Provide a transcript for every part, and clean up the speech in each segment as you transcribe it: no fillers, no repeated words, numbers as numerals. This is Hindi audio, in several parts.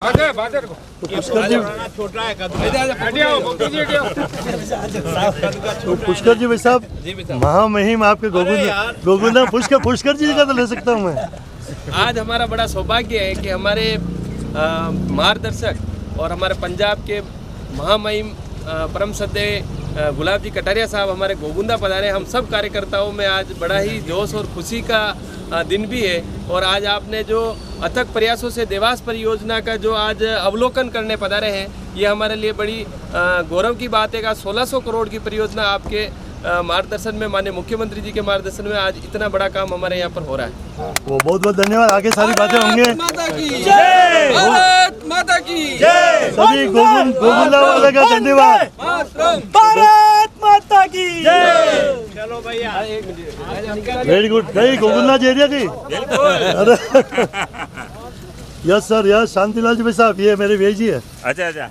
पुष्कर जी भाई साहब, महामहिम आपके गोविंदा पुष्कर जी का तो ले सकता हूँ मैं। आज हमारा बड़ा सौभाग्य है कि हमारे मार्गदर्शक और हमारे पंजाब के महामहिम परम श्रद्धेय गुलाब जी कटारिया साहब हमारे गोविंदा पधारे। हम सब कार्यकर्ताओं में आज बड़ा ही जोश और खुशी का दिन भी है। और आज आपने जो अथक प्रयासों से देवास परियोजना का जो आज अवलोकन करने पधारे हैं, ये हमारे लिए बड़ी गौरव की बात है कि 1600 करोड़ की परियोजना आपके मार्गदर्शन में, माननीय मुख्यमंत्री जी के मार्गदर्शन में आज इतना बड़ा काम हमारे यहाँ पर हो रहा है। वो बहुत बहुत धन्यवाद। आगे सारी बातें होंगे। माता की जय, भारत माता की जय, सभी गोविंदा वाले का धन्यवाद। भारत माता की जय। चलो भैया, वेरी गुड। कहीं गोविंदा जी एरिया की? Yes sir, yes. Shantilal ji भाई साहब, ये मेरे भैया जी है। अच्छा।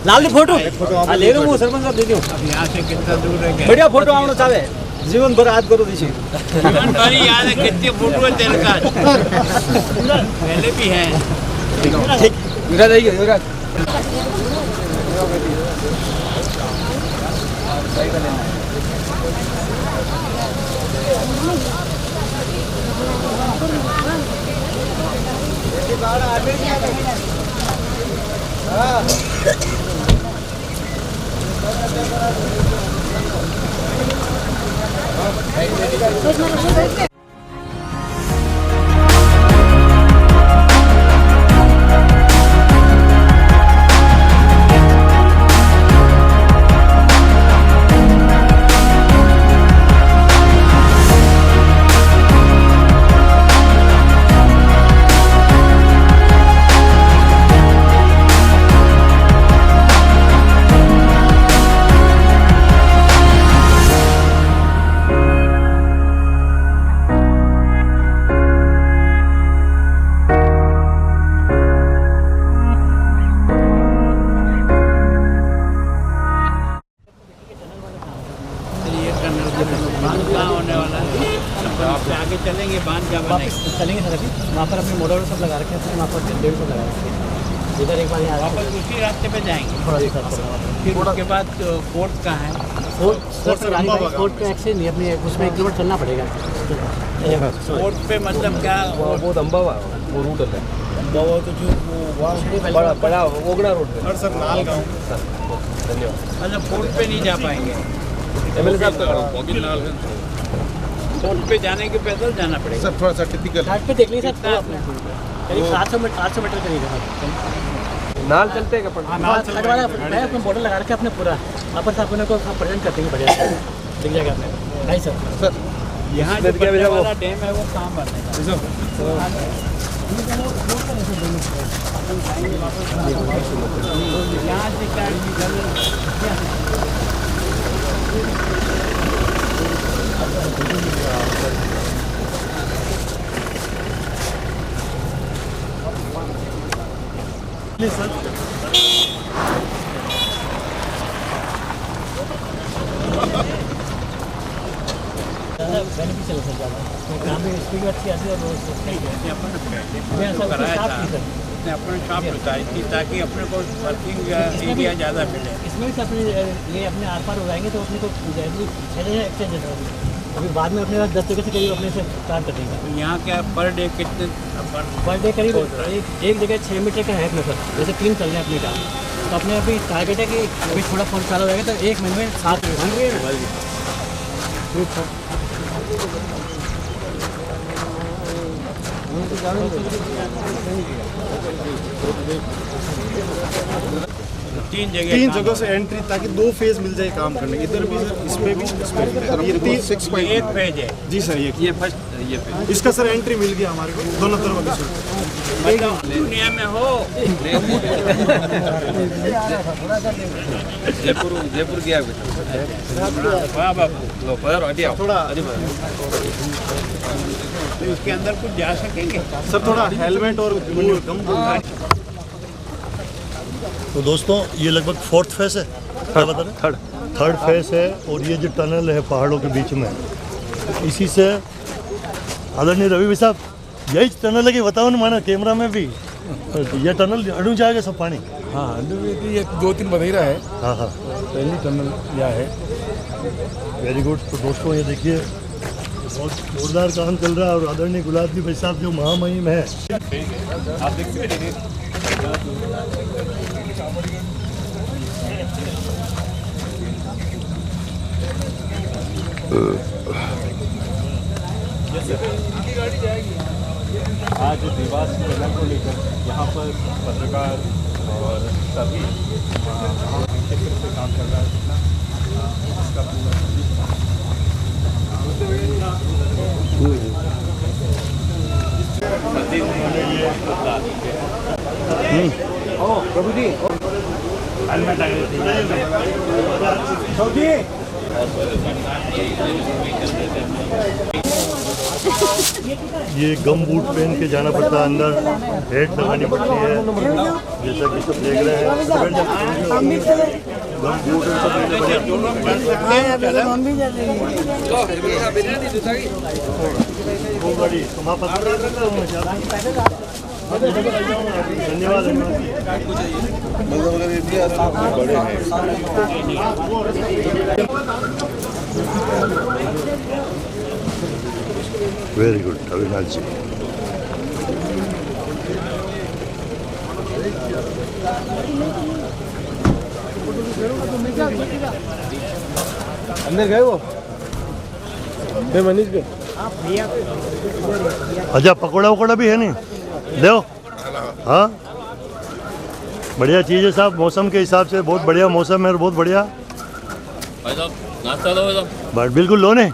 लाल फोटो ले लो, सरपंच साहब दे दो। बढ़िया फोटो आवना चाहे, जीवन भर याद करो दीजिए। जीवन भर याद है, कितने फोटो है तेरे का पहले भी है। युवराज आइए, युवराज। आगे चलेंगे, बांध क्या वापस चलेंगे सर। अभी वहाँ पर अपने मोटर सब लगा रखे हैं, वहाँ पर 150 लगा रखे हैं। इधर एक बार यहाँ वापस उसी रास्ते पे जाएंगे। थोड़ा सा फिर उसके बाद फोर्ट कहाँ है? फोर्ट पे एक्सेस नहीं, अपने उसमें 1 किलोमीटर चलना पड़ेगा। फोर्ट पे मतलब क्या? वो दंबावा वो रूट है, वो तो जो बड़ा ओगड़ा रोड है सर, नालगांव। धन्यवाद। मतलब फोर्ट पे नहीं जा पाएंगे। एमएलए साहब फोर्ट पे जाने के पैदल जाना पड़ेगा सर, थोड़ा सा टिपिकल घाट पे देख लीजिए सर, करीब 700 मीटर करीब नाल चलते हैं अपन। मैं अपना बॉर्डर लगा रखे अपने पूरा, अपन से अपने को प्रेजेंट करते हैं। बढ़िया दिख जाएगा अपने। नहीं सर, यहाँ जो बड़े वाला डैम है वो कहाँ बनेगा? यहाँ बेनिफिशियल है सर ज़्यादा, काम में स्पीड अच्छी आती है और अपने शॉप बताई थी ताकि अपने को वर्किंग एरिया ज़्यादा मिले। इसमें भी अपने ये अपने आर पार हो जाएंगे तो अपने को एक्सचेंज होगा। अभी बाद में अपने पास 10 जगह से करीब अपने से स्टार्ट कर देंगे। तो यहाँ क्या पर डे कितने? पर डे करीब एक जगह 6 मीटर का है अपने सर, जैसे 3 चल रहे हैं अपने का। तो अपने अभी टारगेट है कि अभी थोड़ा फोन चालू हो जाएगा तो 1 महीने में 7 मीटर। तीन जगह से एंट्री, ताकि 2 फेज मिल जाए काम करने के। इधर भी सर, इस पे भी, इस पे भी। ये 6.1 पेज है जी सर, ये फर्स्ट ये पे इसका सर एंट्री मिल गया हमारे को दोनों तरफ से। दुनिया में हो। जयपुर गया वाह बापू लो पर हटिया थोड़ा तो इसके अंदर कुछ जा सकेंगे। सर थोड़ा हेलमेट और कम। तो दोस्तों ये लगभग 4th फेस है, क्या बता रहे? थर्ड फेस है। और ये जो टनल है पहाड़ों के बीच में, इसी से आदरणीय रवि भाई साहब, यही टनल है कि बताओ ना, माना कैमरा में भी ये टनल अड़ू जाएगा सब पानी। हाँ, ये 2-3 बधेरा है। हाँ हाँ, पहली टनल यह है। Very good. तो दोस्तों ये देखिए बहुत जोरदार काम चल रहा है। और आदरणीय गुलाब जी भाई साहब जो महामहिम है, आप देखते आज देवास जिला को लेकर यहाँ पर पत्रकार और सभी क्षेत्र से काम कर रहा है। इसका प्रभु जी ये गम बूट पहन के जाना पड़ता है, अंदर हेड लगानी पड़ती है, जैसा कि सब देख रहे हैं। गम बूट धन्यवाद। वेरी गुड अविनाश जी। अंदर गए वो मनीष के। अच्छा, पकौड़ा वकौड़ा भी है नहीं, दो। हाँ, बढ़िया चीज़ है साहब, मौसम के हिसाब से बहुत बढ़िया मौसम है और बहुत बढ़िया। नाश्ता दो बट बिल्कुल लो ने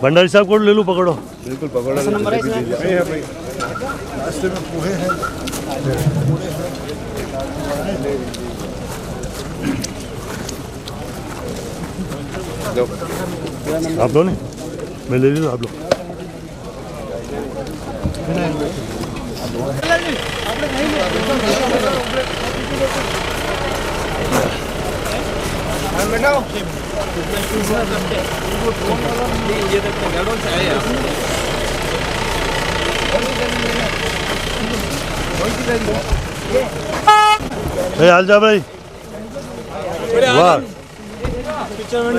भंडारी साहब को ले लूँ पकड़ो। बिल्कुल पकौड़ा रास्ते में पोहे हैं। आप लो नहीं, मैं ले लूँ, आप लो। ये देखो गाड़ों से आए आप। हाल जा भाई, वाह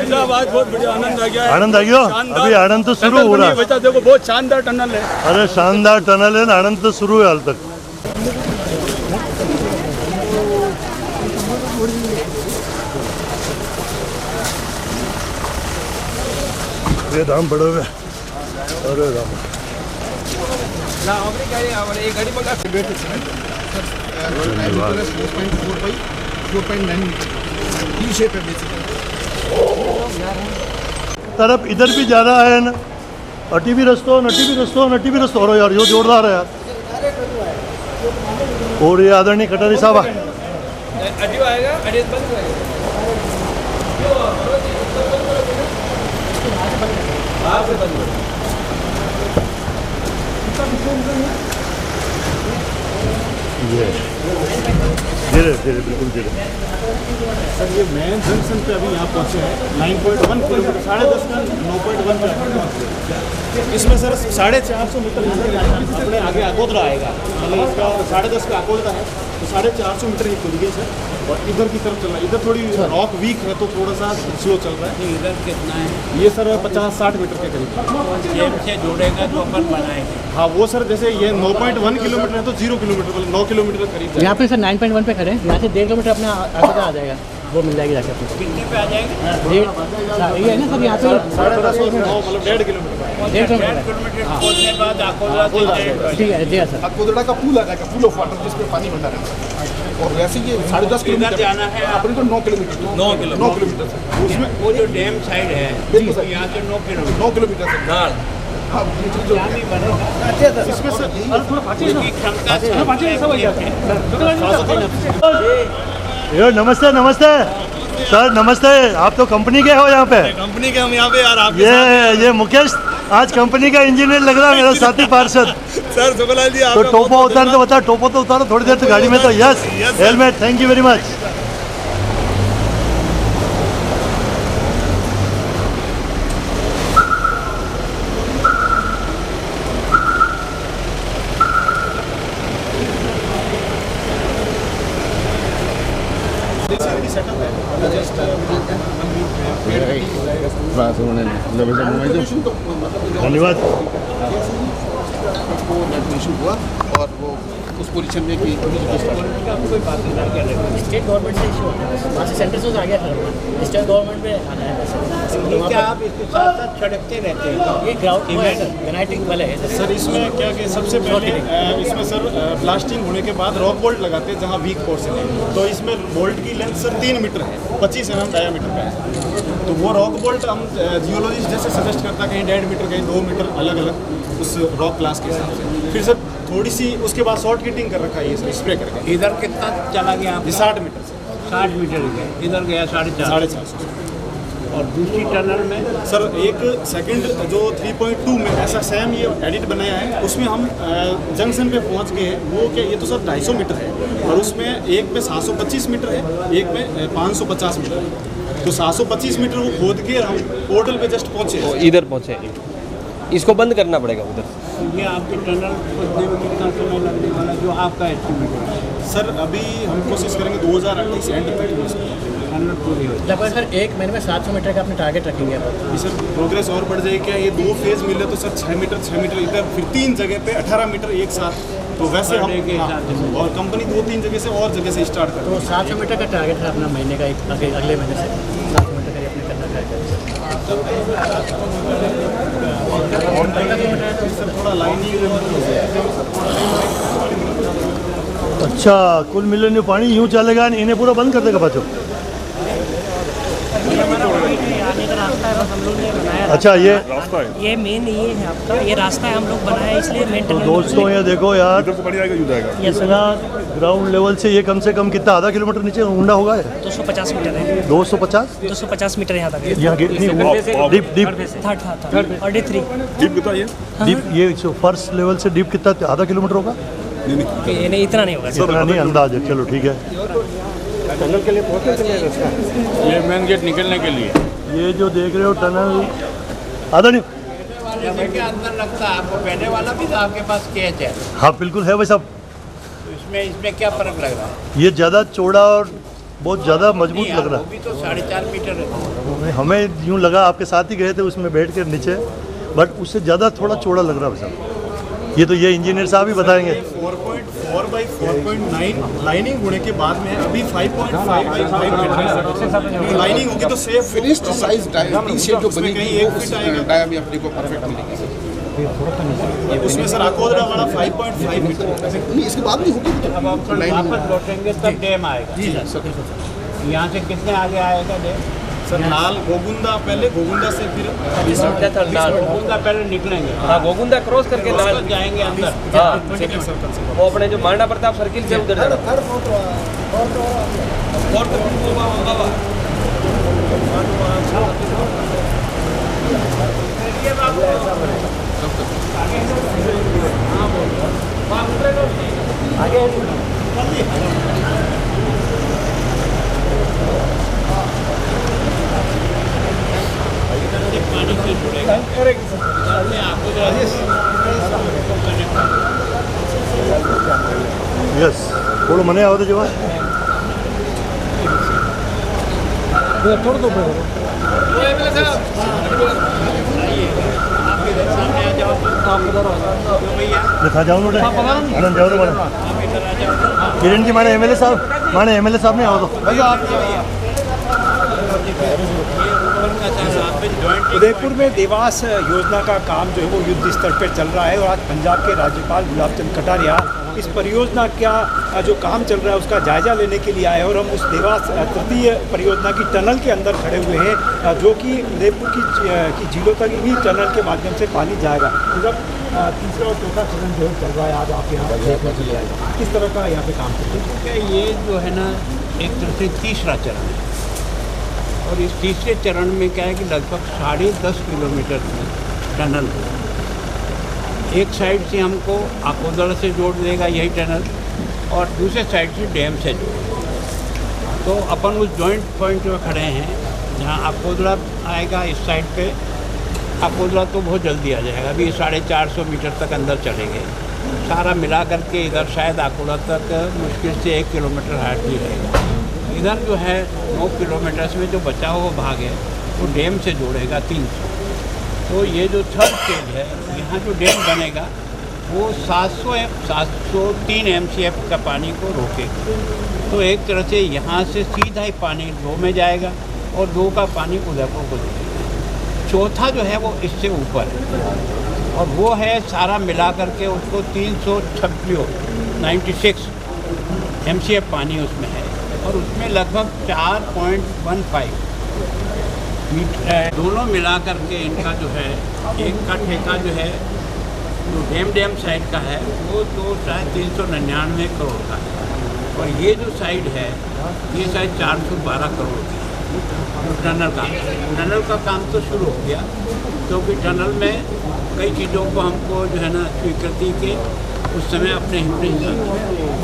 साहब आज बहुत बढ़िया आनंद आ गया। आनंद आ गया। अभी आनंद तो शुरू हो रहा है। देखो बहुत शानदार टनल है। अरे शानदार टनल है ना, आनंद तो शुरू है हाल तक। ये दाम बढ़े हुए। अरे राम, ये गाड़ी मंगा 4.9 टी शेप है बेसिकली। तरफ इधर भी जा रहा है ना, अटी भी रस्तो, नटी भी रस्तो, नटी भी रस्तो। और यार यो जोरदार है यार। और ये आदरणीय कटारी साहब अड्डी आएगा, अड्डी बंद करेगा। ये धीरे धीरे, बिल्कुल धीरे। सर ये मेन जंक्शन पे अभी यहाँ पहुँचे हैं। 9.1 किलोमीटर, 10.5 का 9.1 किलोमीटर। इसमें सर 450 मीटर अपने आगे अगोदरा आएगा। मतलब इसका 10.5 का अगोदरा है, तो 450 मीटर ये खुल गई सर। और इधर की तरफ चल रहा है। इधर थोड़ी रॉक वीक है तो थोड़ा सा स्लो चल रहा है। इधर कितना है? ये सर 50-60 मीटर के करीब। जेब से जोड़ेगा तो अपन बनाएंगे। हाँ वो सर, जैसे ये 9.1 किलोमीटर है तो 0 किलोमीटर, मतलब 9 किलोमीटर करीब। यहाँ पे सर 9.1 पे खड़े हैं, यहाँ से 1.5 किलोमीटर अपने आगे आ जाएगा, वो मिल जाएगी जाके आपको। कितने पे आ जाएगा? ये है ना सर, यहाँ पे 10.5 9 मतलब 1.5 किलोमीटर। 150 मीटर पहुंचने के बाद आकोला ठीक है जी सर। अकोदड़ा का पुल आ जाएगा, पुल ऑफ वाटर जिसमें पानी बना रहता है। और वैसे ये 10.5 किलोमीटर जाना है अपने को 9 किलोमीटर 9 किलोमीटर से उसमें वो जो डैम साइड है बिल्कुल सर, यहाँ से 9 किलोमीटर 9 किलोमीटर से हाँ, बीच जो इसमें सर की क्षमता यो नमस्ते नमस्ते सर, नमस्ते। आप तो कंपनी के हो यहाँ पे? कंपनी के हम यहाँ पे यार आप ये मुकेश आज कंपनी का इंजीनियर लग रहा है, मेरा साथी पार्षद। सर जुगलाल जी तो टोपो उतार तो बता, टोपो तो उतारो थोड़ी देर तो गाड़ी में तो। Yes helmet, thank you very much. धन्यवाद। वो नेट इशू हुआ और वो उस पोजीशन में कि स्टेट गवर्नमेंट से इशू होता है, वहाँ से सेंटर से आ गया था, स्टेट गवर्नमेंट में आना है वैसे। क्या आप इसके साथ साथ सड़कते रहते हैं? ये ग्राउंड ग्रेनाइटिंग वाले है सर इसमें क्या कि सबसे पहले इसमें सर ब्लास्टिंग होने के बाद रॉक बोल्ट लगाते हैं जहाँ वीक पोर्शन है। तो इसमें बोल्ट की लेंथ सर 3 मीटर है, 25 mm डायामीटर का है। तो वो रॉक बोल्ट हम जियोलॉजिस्ट जैसे सजेस्ट करता है, कहीं 1.5 मीटर कहीं 2 मीटर अलग अलग उस रॉक क्लास के हिसाब से। फिर सर थोड़ी सी उसके बाद शॉर्ट किटिंग कर रखा है ये सर स्प्रे करके। इधर कितना चला गया? ये 60 मीटर से 60 मीटर गया, इधर गया 450। 450। और दूसरी टनल में सर एक सेकंड जो 3.2 में ऐसा सेम ये एडिट बनाया है, उसमें हम जंक्शन पे पहुंच गए हैं। वो क्या, ये तो सर 250 मीटर है और उसमें एक पे 725 मीटर है, एक पे 550 मीटर है। तो 725 मीटर वो खोद के हम पोर्टल पे जस्ट पहुंचे। इधर पहुँचे, इसको बंद करना पड़ेगा उधर। ये आपकी टनल खोदने में कितना समय लगने वाला, जो आपका एस्टिमेट है? सर अभी हम कोशिश करेंगे 2028 एंड तक टनल पूरी हो लगभग सर 1 महीने में 700 मीटर का अपने टारगेट रखेंगे। ये सर प्रोग्रेस और बढ़ जाएगी। क्या ये 2 फेज मिले तो सर 6 मीटर इधर, फिर 3 जगह पे 18 मीटर एक साथ। तो वैसे हम और कंपनी 2-3 जगह से और जगह से स्टार्ट कर। तो 700 मीटर का टारगेट है अपना महीने का, अगले महीने से 700 मीटर का अपने करना टारगेट। सर थोड़ा लाइनिंग अच्छा, कुल मिलने पानी यूँ चलेगा, इन्हें पूरा बंद कर देगा पाचो। आने का रास्ता है, बस हम लोग ने बनाया। अच्छा ये मेन ये है आपका, ये रास्ता है हम लोग बनाया, इसलिए मेन तो दोस्तों ये देखो यार, इतना ग्राउंड लेवल से ये कम से कम कितना, आधा किलोमीटर नीचे ऊंडा होगा। 250 मीटर है, 250 मीटर यहाँ तक। यहाँ डीप थर्ड और D3 डीप ये फर्स्ट लेवल से डीप कितना, आधा किलोमीटर होगा? नहीं, इतना नहीं होगा। इतना नहीं, अंदाज है। चलो ठीक है। ये मेन गेट निकलने के लिए ये जो देख रहे हो टनल आधा नहीं, के अंदर लगता है आपको पहने वाला भी तो आपके पास कैच है, हाँ बिल्कुल है भाई साहब। तो इसमें क्या फर्क लग रहा है? ये ज़्यादा चौड़ा और बहुत ज़्यादा मजबूत लग रहा वो भी तो 4.5 मीटर है। है। हमें यूँ लगा, आपके साथ ही गए थे उसमें बैठ कर नीचे, बट उससे ज़्यादा थोड़ा चौड़ा लग रहा है भाई साहब। ये तो ये इंजीनियर साहब ही बताएंगे। 4.4 बाई 4.9 लाइनिंग होने के बाद में अभी 5.5 बाई 5 मीटर लाइनिंग होगी तो safe finished size diameter shape जो बनेगी कहीं वो 1 फीट उस आएगा। डाया में अपने को परफेक्ट मिलेगी। उसमें सर अकोदरा वाला 5.5 मीटर नहीं, इसके बाद भी होगी तो अब आप वापस लौटेंगे तब डैम आएगा। जी सर। यहाँ से कितने आगे आएगा डैम? सर नाल गोगुंदा, पहले गोगुंदा से फिर गोगुंदा पहले निकलेंगे, हाँ, गोगुंदा क्रॉस करके उसके नाल बाद जाएंगे अंदर। हाँ, सेकंड सर्कल से। वो अपने जो मांडा प्रताप सर्किल से उधर जाना। यस थोड़ा मने आओ तो जवाब दिखा जाओ नोटे आनंद जाओ तो माने किरण जी माने एमएलए साहब ने आओ तो जानना चाह रहा हूँ जॉइंट उदयपुर में देवास योजना का काम जो है वो युद्ध स्तर पर चल रहा है और आज पंजाब के राज्यपाल गुलाब चंद कटारिया इस परियोजना का जो काम चल रहा है उसका जायजा लेने के लिए आए और हम उस देवास तृतीय परियोजना की टनल के अंदर खड़े हुए हैं जो कि उदयपुर की झीलों तक इन्हीं टनल के माध्यम से पानी जाएगा। जब तीसरा और चौथा चरण जो है चल रहा है आज आप यहाँ देखने के लिए आए, किस तरह का यहाँ पे काम करते हैं? ये जो है ना एक तरह से तीसरा चरण है और इस तीसरे चरण में क्या है कि लगभग 10.5 किलोमीटर की टनल है। एक साइड से हमको आकोदड़ से जोड़ देगा यही टनल और दूसरे साइड से डैम से जोड़। तो अपन उस जॉइंट पॉइंट में खड़े हैं जहाँ आकोदड़ा आएगा इस साइड पे। आकोदड़ा तो बहुत जल्दी आ जाएगा, अभी 450 मीटर तक अंदर चलेंगे। सारा मिला करके इधर शायद आकोदड़ा तक मुश्किल से 1 किलोमीटर हाइट भी रहेगा। इधर जो है 9 किलोमीटर में जो बचा हुआ भाग है वो डैम से जोड़ेगा 300। तो ये जो थर्ड स्टेज है यहाँ जो डैम बनेगा वो 703 MCF का पानी को रोकेगा। तो एक तरह से यहाँ से सीधा ही पानी 2 में जाएगा और 2 का पानी उदयपुर को देगा। चौथा जो है वो इससे ऊपर है और वो है सारा मिला करके उसको 396 MCF पानी उसमें है और उसमें लगभग 4.15 मीटर दोनों मिला करके इनका जो है एक का ठेका जो है जो डैम साइड का है वो तो शायद 399 करोड़ का है और ये जो साइड है ये शायद 412 करोड़ की है। टनल का काम तो शुरू हो गया क्योंकि टनल में कई चीज़ों को हमको जो है ना स्वीकृति के उस समय अपने हिस्से,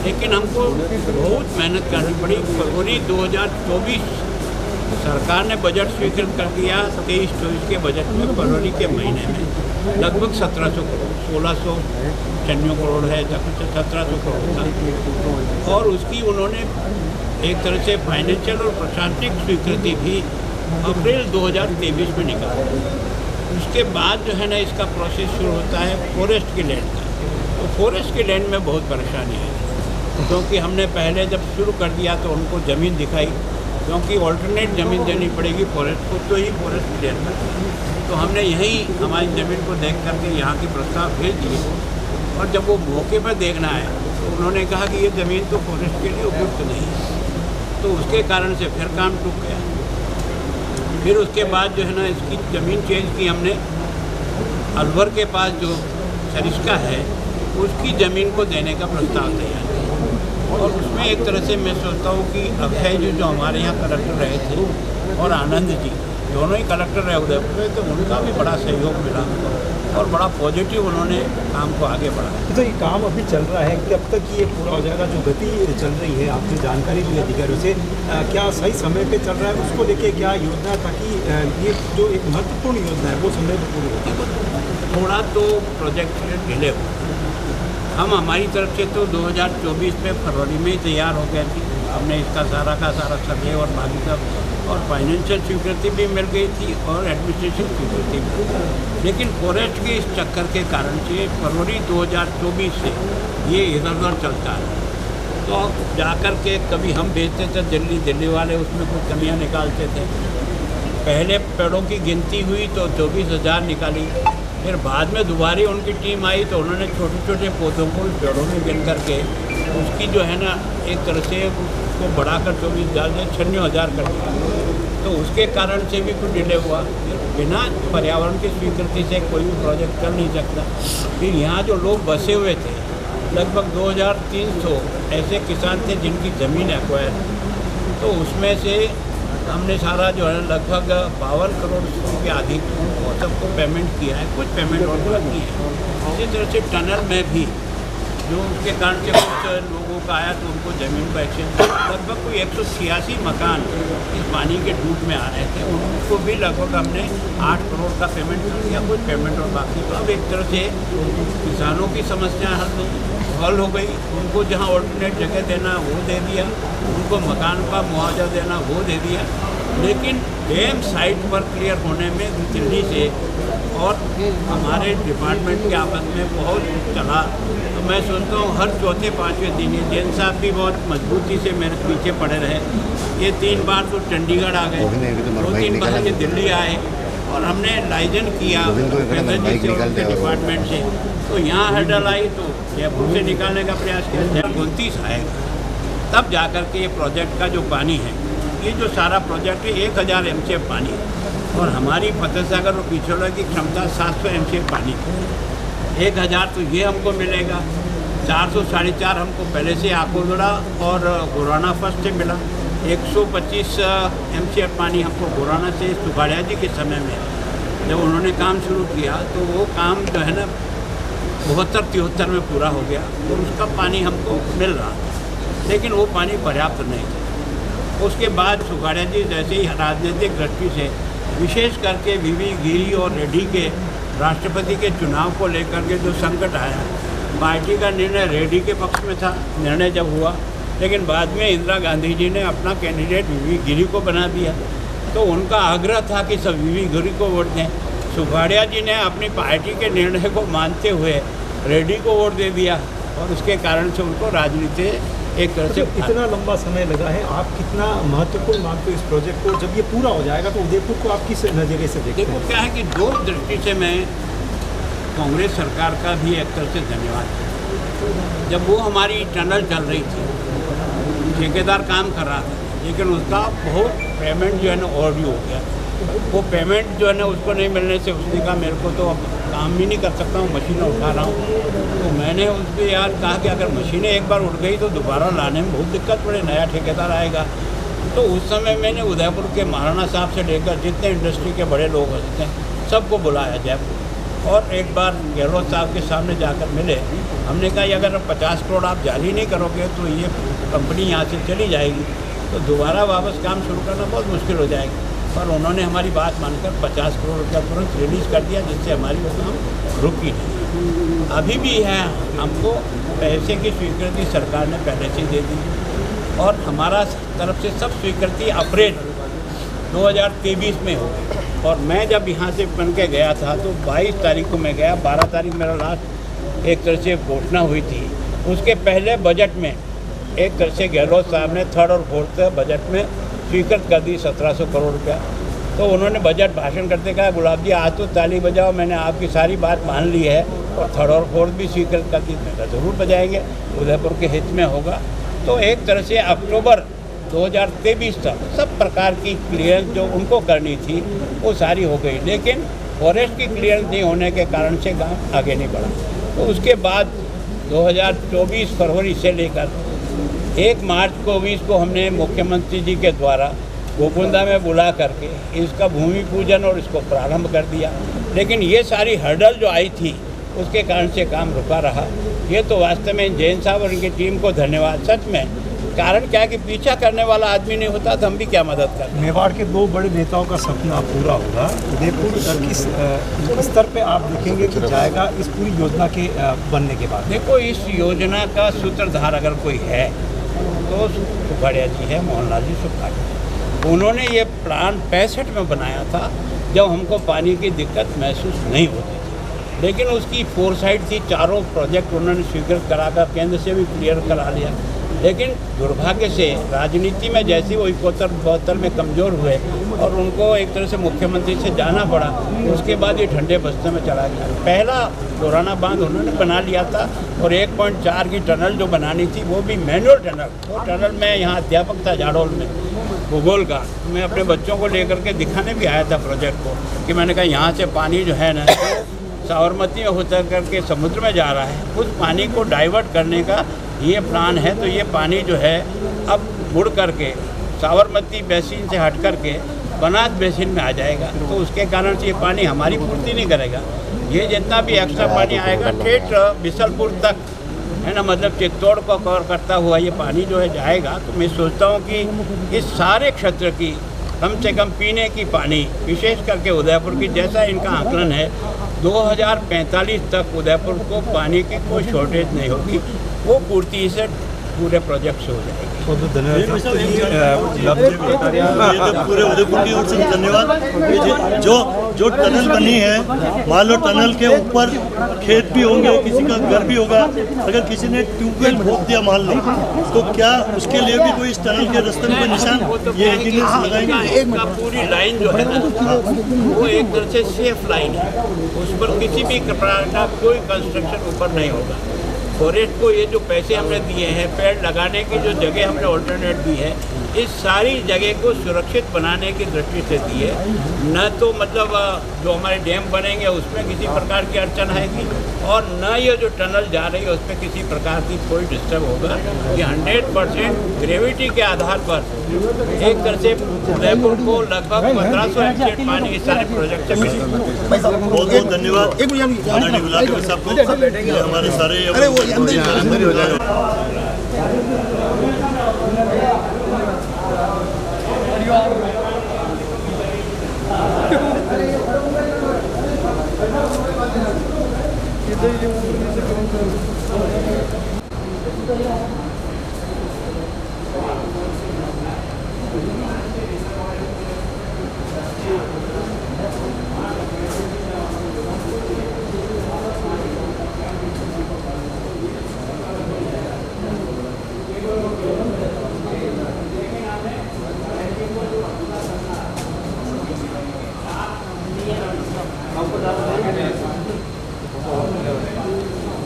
लेकिन हमको बहुत मेहनत करनी पड़ी। फरवरी 2024 सरकार ने बजट स्वीकृत कर दिया 23-24 के बजट में। फरवरी के महीने में लगभग 1700 करोड़ 1696 करोड़ है 1700 करोड़ का और उसकी उन्होंने एक तरह से फाइनेंशियल और प्रशासनिक स्वीकृति भी अप्रैल 2023 में निकाली। उसके बाद जो है ना इसका प्रोसेस शुरू होता है फॉरेस्ट की लैंड का। तो फॉरेस्ट की लैंड में बहुत परेशानी है क्योंकि हमने पहले जब शुरू कर दिया तो उनको ज़मीन दिखाई, क्योंकि ऑल्टरनेट ज़मीन देनी पड़ेगी फॉरेस्ट को, तो ही फॉरेस्ट की लैंड में। तो हमने यहीं हमारी ज़मीन को देख करके यहाँ की प्रस्ताव भेज दिए और जब वो मौके पर देखना है तो उन्होंने कहा कि ये ज़मीन तो फॉरेस्ट के लिए उपयुक्त नहीं है। तो उसके कारण से फिर काम टूट गया। फिर उसके बाद जो है ना इसकी ज़मीन चेंज की हमने। अलवर के पास जो सरिस्का है उसकी ज़मीन को देने का प्रस्ताव तैयार किया और उसमें एक तरह से मैं सोचता हूँ कि अभय जी जो हमारे यहाँ कलेक्टर रहे थे और आनंद जी दोनों ही कलेक्टर रहे उदयपुर में, तो उनका भी बड़ा सहयोग मिला और बड़ा पॉजिटिव उन्होंने काम को आगे बढ़ाया। तो ये काम अभी चल रहा है, कब तक ये पूरा हो जाएगा? जो गति चल रही है आपकी जानकारी ली अधिकारियों से, क्या सही समय पे चल रहा है उसको लेके क्या योजना, ताकि ये जो एक महत्वपूर्ण योजना है वो समय पर पूरी होती? थोड़ा तो प्रोजेक्ट डिले हो। हम हमारी तरफ से तो 2024 में फरवरी में ही तैयार हो गए थे। हमने इसका सारा का सारा सर्वे और बाकी सब और फाइनेंशियल स्वीकृति भी मिल गई थी और एडमिनिस्ट्रेशन स्वीकृति भी। लेकिन फॉरेस्ट के इस चक्कर के कारण से फरवरी 2024 से ये इधर उधर चलता है। तो जाकर के कभी हम भेजते थे दिल्ली वाले उसमें कुछ कमियां निकालते थे। पहले पेड़ों की गिनती हुई तो 24,000 निकाली। फिर बाद में दोबारा उनकी टीम आई तो उन्होंने छोटे छोटे पौधों को पेड़ों में गिन करके उसकी जो है ना एक तरह से उसको बढ़ाकर 24,000 से 96,000 कर दिया। तो उसके कारण से भी कुछ डिले हुआ। बिना पर्यावरण की स्वीकृति से कोई भी प्रोजेक्ट चल नहीं सकता। फिर यहाँ जो लोग बसे हुए थे लगभग 2,300 ऐसे किसान थे जिनकी ज़मीन एक्वायर, तो उसमें से हमने सारा जो है लगभग 52 करोड़ रुपये अधिक सबको पेमेंट किया है। कुछ पेमेंट और बाकी है। इसी तरह से टनल में भी जो उसके कारण से कुछ लोगों का आया तो उनको ज़मीन पर एक्सचेंज लगभग कोई 186 मकान इस पानी के डूब में आ रहे थे, उनको भी लगभग हमने 8 करोड़ का पेमेंट कर दिया। कुछ पेमेंट और बाकी। तो अब एक तरह से किसानों की समस्या हल हो गई। उनको जहाँ ऑल्टरनेट जगह देना वो दे दिया, उनको मकान का मुआवजा देना वो दे दिया। लेकिन डैम साइट पर क्लियर होने में दिल्ली से और हमारे डिपार्टमेंट के आपस में बहुत चला। तो मैं सोचता हूँ हर चौथे पाँचवें दिन ये जैन साहब भी बहुत मजबूती से मेरे पीछे पड़े रहे। ये 3 बार तो चंडीगढ़ आ गए, 2-3 बार ये दिल्ली आए और हमने लाइजन किया उनके डिपार्टमेंट से। तो यहाँ हर्डल आई तो जयपुर से निकालने का प्रयास किया, 29 आएगा तब जा कर के ये प्रोजेक्ट का जो पानी है, ये जो सारा प्रोजेक्ट है 1000 MCF पानी है और हमारी फतेह सागर और पिछोला की क्षमता 700 MCF पानी है। 1000 तो ये हमको मिलेगा, 400 450 हमको पहले से आकोदड़ा और गुराना फर्स्ट से मिला, 125 MCF पानी हमको गुराना से सुखाड़िया जी के समय में जब उन्होंने काम शुरू किया तो वो काम जो है ना 72-73 में पूरा हो गया और उसका पानी हमको मिल रहा था, लेकिन वो पानी पर्याप्त नहीं था। उसके बाद सुखाड़िया जी जैसे ही राजनीतिक दृष्टि से विशेष करके वीवी गिरी और रेड्डी के राष्ट्रपति के चुनाव को लेकर के जो संकट आया, पार्टी का निर्णय रेड्डी के पक्ष में था निर्णय जब हुआ, लेकिन बाद में इंदिरा गांधी जी ने अपना कैंडिडेट वीवी गिरी को बना दिया। तो उनका आग्रह था कि सब वीवी गिरी को वोट दें। सुखाड़िया जी ने अपनी पार्टी के निर्णय को मानते हुए रेड्डी को वोट दे दिया और उसके कारण से उनको राजनीति एक तरह से इतना लंबा समय लगा है, आप कितना महत्वपूर्ण मानते हो इस प्रोजेक्ट को? जब ये पूरा हो जाएगा तो उदयपुर को आप किस नज़रिए से देखते हैं? देखो क्या है कि 2 दृष्टि से मैं कांग्रेस सरकार का भी एक तरह से धन्यवाद करता। जब वो हमारी टनल चल रही थी, ठेकेदार काम कर रहा था, लेकिन उसका बहुत पेमेंट जो है ना ओवरड्यू हो गया। वो पेमेंट जो है ना उसको नहीं मिलने से उसने कहा मेरे को तो अब काम भी नहीं कर सकता हूँ, मशीनें उठा रहा हूँ। तो मैंने उसको यार कहा कि अगर मशीनें एक बार उठ गई तो दोबारा लाने में बहुत दिक्कत पड़े, नया ठेकेदार आएगा। तो उस समय मैंने उदयपुर के महाराणा साहब से लेकर जितने इंडस्ट्री के बड़े लोग होते हैं सबको बुलाया जयपुर और एक बार गहलोत साहब के सामने जाकर मिले। हमने कहा कि अगर 50 करोड़ आप जारी नहीं करोगे तो ये कंपनी यहाँ से चली जाएगी, तो दोबारा वापस काम शुरू करना बहुत मुश्किल हो जाएगा। पर उन्होंने हमारी बात मानकर 50 करोड़ रुपया तुरंत रिलीज़ कर दिया, जिससे हमारी वो काम रुकी नहीं। अभी भी है, हमको पैसे की स्वीकृति सरकार ने पहले से दे दी और हमारा तरफ से सब स्वीकृति अप्रैल 2023 में हो। और मैं जब यहाँ से बन के गया था तो 22 तारीख को मैं गया, 12 तारीख मेरा लास्ट एक तरह से घोषणा हुई थी। उसके पहले बजट में एक तरह से गहलोत साहब ने 3rd और 4th बजट में स्वीकृत कर दी 1700 करोड़ रुपया। तो उन्होंने बजट भाषण करते कहा गुलाब जी आज तो ताली बजाओ, मैंने आपकी सारी बात मान ली है और 3rd और 4th भी स्वीकृत कर दी। मैं ज़रूर बजाएंगे, उदयपुर के हित में होगा। तो एक तरह से अक्टूबर 2023 तक सब प्रकार की क्लियरेंस जो उनको करनी थी वो सारी हो गई, लेकिन फॉरेस्ट की क्लियरेंस नहीं होने के कारण से काम आगे नहीं बढ़ा। तो उसके बाद 2024 फरवरी से लेकर 1 मार्च को 20 को हमने मुख्यमंत्री जी के द्वारा गोकुंदा में बुला करके इसका भूमि पूजन और इसको प्रारंभ कर दिया। लेकिन ये सारी हर्डल जो आई थी उसके कारण से काम रुका रहा। ये तो वास्तव में जैन साहब और इनकी टीम को धन्यवाद। सच में कारण क्या है कि पीछा करने वाला आदमी नहीं होता तो हम भी क्या मदद करते। मेवाड़ के 2 बड़े नेताओं का सपना पूरा होगा। उदयपुर किस स्तर पे आप देखेंगे कि जाएगा इस पूरी योजना के बनने के बाद? देखो, इस योजना का सूत्रधार अगर कोई है तो सुखाड़िया जी है, मोहनलाल जी सुखाड़िया। उन्होंने ये प्लान 65 में बनाया था जब हमको पानी की दिक्कत महसूस नहीं होती थी, लेकिन उसकी फोरसाइट थी। 4 प्रोजेक्ट उन्होंने स्वीकृत कराकर केंद्र से भी क्लियर करा लिया। लेकिन दुर्भाग्य से राजनीति में जैसे वो 71-72 में कमज़ोर हुए और उनको एक तरह से मुख्यमंत्री से जाना पड़ा, उसके बाद ये ठंडे बस्ते में चला गया। पहला पुराना बांध उन्होंने बना लिया था और 1.4 की टनल जो बनानी थी वो भी मैनुअल टनल। वो टनल में यहाँ अध्यापक था जाडोल में भूगोल का, मैं अपने बच्चों को लेकर के दिखाने भी आया था प्रोजेक्ट को कि मैंने कहा यहाँ से पानी जो है ना साबरमती में होकर करके समुद्र में जा रहा है, उस पानी को डाइवर्ट करने का ये प्लान है। तो ये पानी जो है अब मुड़ करके साबरमती बेसिन से हट करके बनास बेसिन में आ जाएगा। तो उसके कारण से ये पानी हमारी पूर्ति नहीं करेगा। ये जितना भी एक्स्ट्रा पानी आएगा ठेठ बिसलपुर तक है ना, मतलब चित्तौड़ को कवर करता हुआ ये पानी जो है जाएगा। तो मैं सोचता हूँ कि इस सारे क्षेत्र की कम से कम पीने की पानी, विशेष करके उदयपुर की, जैसा इनका आकलन है 2045 तक उदयपुर को पानी की कोई शॉर्टेज नहीं होगी। वो पूर्ति से पूरे प्रोजेक्ट से हो जाएगी। ये तो पूरे उदयपुर की ओर से धन्यवाद। ये जो टनल बनी है, मान लो टनल के ऊपर खेत भी होंगे, किसी का घर भी होगा, अगर किसी ने ट्यूबवेल खोद दिया मान लो, तो क्या उसके लिए भी कोई इस टनल के रास्ते में कोई निशान ये इंजीनियर्स लगाएंगे? का पूरी लाइन जो है ना वो एक तरह से सेफ लाइन है, उस पर किसी भी प्रकार का कोई कंस्ट्रक्शन ऊपर नहीं होगा। फॉरेस्ट को ये जो पैसे हमने दिए हैं, पेड़ लगाने की जो जगह हमने ऑल्टरनेट दी है, इस सारी जगह को सुरक्षित बनाने की दृष्टि से दी है। न तो मतलब जो हमारे डैम बनेंगे उसमें किसी प्रकार की अड़चन आएगी, और न ये जो टनल जा रही है उसमें किसी प्रकार की कोई डिस्टर्ब होगा। ये 100% ग्रेविटी के आधार पर एक तरह से उदयपुर को लगभग 1500 एमसीएफ पानी इस सारे प्रोजेक्ट से मिलेगा। बहुत बहुत धन्यवाद आदरणीय गुलाबी साहब को। ये हमारे सारे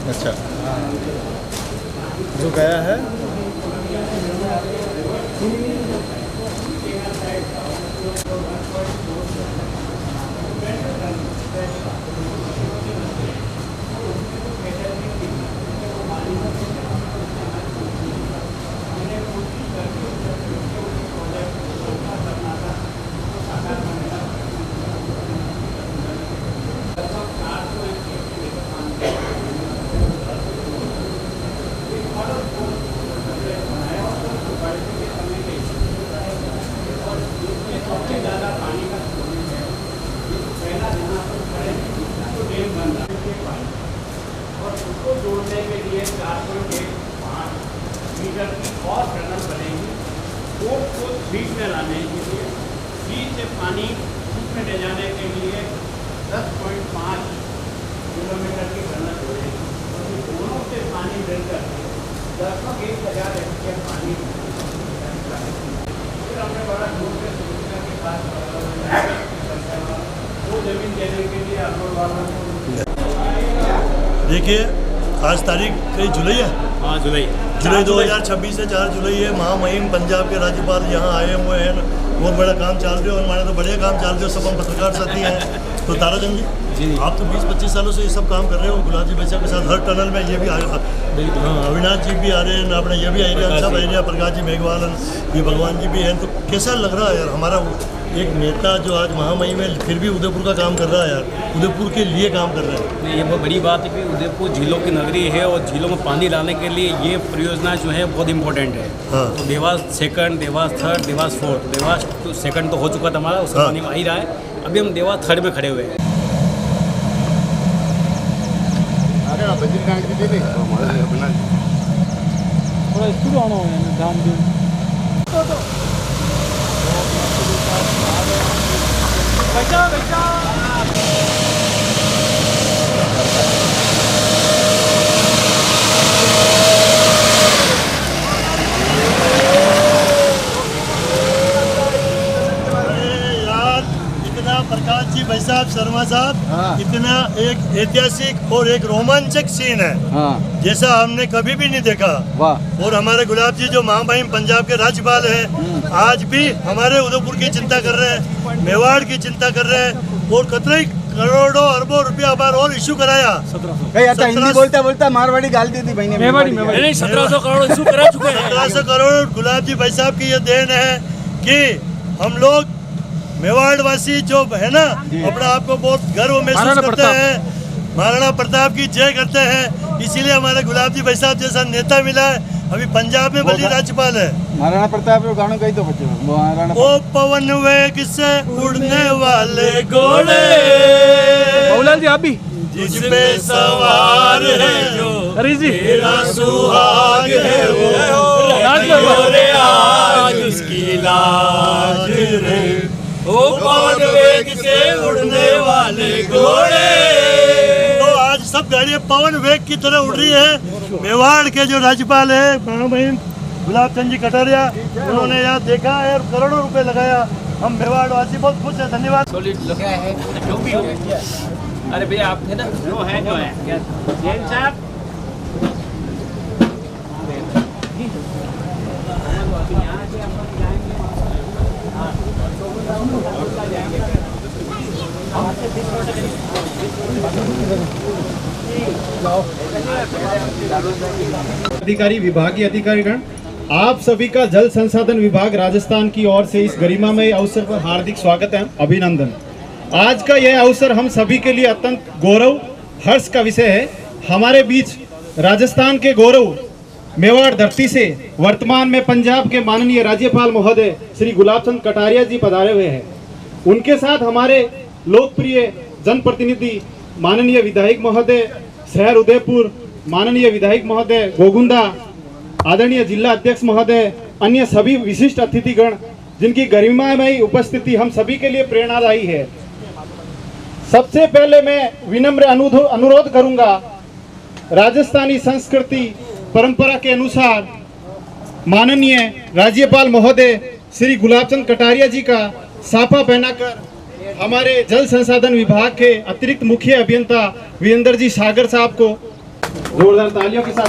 अच्छा जो गया है उसको जोड़ने के लिए 4.15 मीटर की और टनल बनेगी। पोर्ट को बीच में लाने के लिए, बीच से पानी उसमें ले जाने के लिए 10.5 किलोमीटर की टनल जोड़ेगी। दोनों से पानी मिलकर लगभग 1000 एमसीएफ पानी। फिर हमने बड़ा जोर से सुविधा के पास वो जमीन देने के लिए अपलोड वालों को देखिए, आज तारीख कई जुलाई है। हाँ जुलाई 2026 से 4 जुलाई है। महामहिम पंजाब के राज्यपाल यहाँ आए हुए हैं, बहुत बड़ा काम चल रहा है और हमारे तो बढ़िया काम चल रहे हो। सब हम पत्रकार साथी हैं। तो ताराचंद जी, आप तो 20-25 सालों से ये सब काम कर रहे हो गुलाब जी बच्चा के साथ। हर टनल में ये भी अविनाश जी भी आ रहे हैं, अपने ये भी एरिया सब एरिया, प्रकाश जी मेघवाल, ये भगवान जी भी हैं। तो कैसा लग रहा है यार, हमारा एक नेता जो आज महामहिम में फिर भी उदयपुर का काम कर रहा है यार, उदयपुर के लिए काम कर रहा है। ये बहुत बड़ी बात है कि उदयपुर झीलों की नगरी है और झीलों में पानी लाने के लिए ये परियोजना जो है बहुत इंपॉर्टेंट है। हाँ। तो Dewas 2nd, Dewas 3rd, Dewas 4th। Dewas 2nd तो हो चुका था हमारा, उसका पानी आ ही रहा है। अभी हम देवास 3rd में खड़े हुए हैं। थोड़ा स्पीड आना है ध्यान दें। प्रकाश जी भाई साहब, शर्मा साहब, इतना एक ऐतिहासिक और एक रोमांचक सीन है जैसा हमने कभी भी नहीं देखा। और हमारे गुलाब जी जो महामहिम पंजाब के राज्यपाल हैं, आज भी हमारे उदयपुर की चिंता कर रहे हैं, मेवाड़ की चिंता कर रहे हैं, और कतई करोड़ों अरबों रुपया बार और इशू कराया। हिंदी बोलता बोलता मारवाड़ी गाल दी थी भाई ने। 1700 करोड़ इशू करा चुके हैं। 1700 करोड़ गुलाब जी भाई साहब की ये देन है कि हम लोग मेवाड़ वासी जो है ना, अपना आपको बहुत गर्व महसूस करते हैं, महाराणा प्रताप की जय करते हैं। इसीलिए हमारे गुलाब जी भाई साहब जैसा नेता मिला है। अभी पंजाब में बड़ी राज्यपाल है। महाराणा प्रताप गाना कही तो बच्चे ओ पवन वेग से उड़ने वाले घोड़े, जी आप भी जिस पे सवार है जो हरी जी तेरा सुहाग है वो रे आज उसकी लाज रे ओ पवन वेग से उड़ने वाले घोड़े। तो आज सब गाड़ियाँ पवन वेग की तरह उड़ रही है। मेवाड़ के जो राज्यपाल है महामहिम गुलाब चंद जी कटारिया, उन्होंने यहाँ देखा है और करोड़ों रुपए लगाया। हम मेवाड़ वासी बहुत खुश हैं। धन्यवाद। क्या है जो भी हो, अरे भैया आप थे ना, जो है जैन साहब। अधिकारी, विभागीय अधिकारीगण, आप सभी का जल संसाधन विभाग राजस्थान की ओर से इस गरिमामय अवसर पर हार्दिक स्वागत है, अभिनंदन। आज का यह अवसर हम सभी के लिए अत्यंत गौरव हर्ष का विषय है। हमारे बीच राजस्थान के गौरव मेवाड़ धरती से वर्तमान में पंजाब के माननीय राज्यपाल महोदय श्री गुलाब चंद कटारिया जी पधारे हुए हैं। उनके साथ हमारे लोकप्रिय जनप्रतिनिधि माननीय विधायक महोदय शहर उदयपुर, माननीय विधायक महोदय गोगुंदा, आदरणीय जिला अध्यक्ष महोदय, अन्य सभी विशिष्ट अतिथिगण जिनकी गरिमामयी उपस्थिति हम सभी के लिए प्रेरणादायी है। सबसे पहले मैं विनम्र अनुरोध करूंगा, राजस्थानी संस्कृति परंपरा के अनुसार माननीय राज्यपाल महोदय श्री गुलाबचंद कटारिया जी का साफा पहनाकर हमारे जल संसाधन विभाग के अतिरिक्त मुख्य अभियंता वीरेंद्र जी सागर साहब को जोरदार तालियों के साथ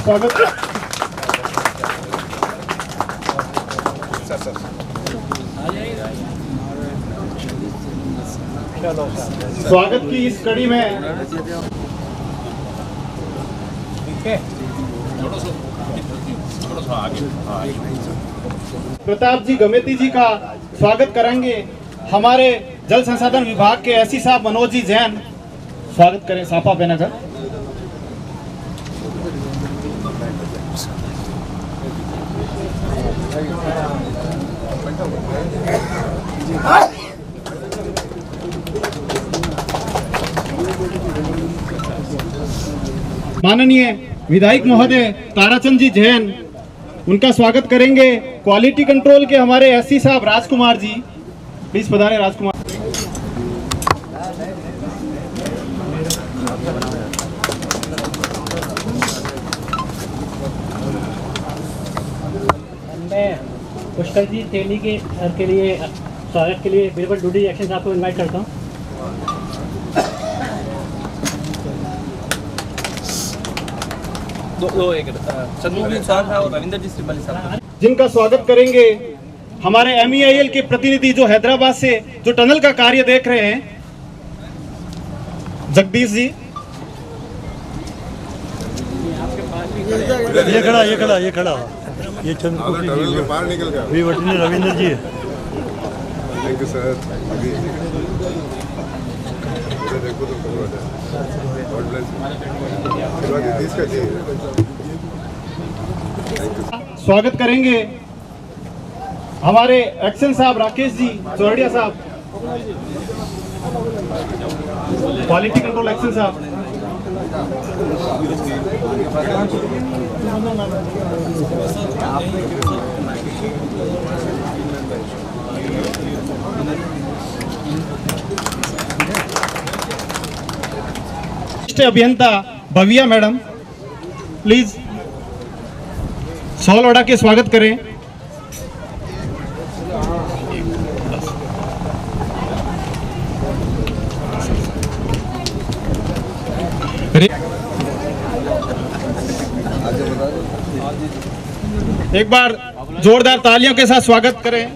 स्वागत की इस कड़ी में प्रताप जी गमेती जी का स्वागत करेंगे। हमारे जल संसाधन विभाग के एससी साहब मनोज जी जैन स्वागत करें साफा पहनाकर। माननीय विधायक महोदय ताराचंद जी जैन, उनका स्वागत करेंगे। क्वालिटी कंट्रोल के हमारे एससी साहब राजकुमार जी, प्लीज पधारें राजकुमार। मैं पुष्कर जी तेली के सर के लिए स्वागत के लिए बिल्कुल ड्यूटी एक्शन साहब को इनवाइट करता हूँ। जिनका स्वागत करेंगे हमारे MEIL के प्रतिनिधि जो हैदराबाद से जो टनल का कार्य देख रहे हैं, जगदीश जी। ये खड़ा ये चंद्रपुर जी रविंद्र जी है। Thank you sir. स्वागत करेंगे हमारे एक्शन साहब राकेश जी चौरडिया साहब, क्वालिटी कंट्रोल एक्शन साहब। अभियंता भव्या मैडम, प्लीज सॉल उड़ा के स्वागत करें। एक बार जोरदार तालियों के साथ स्वागत करें।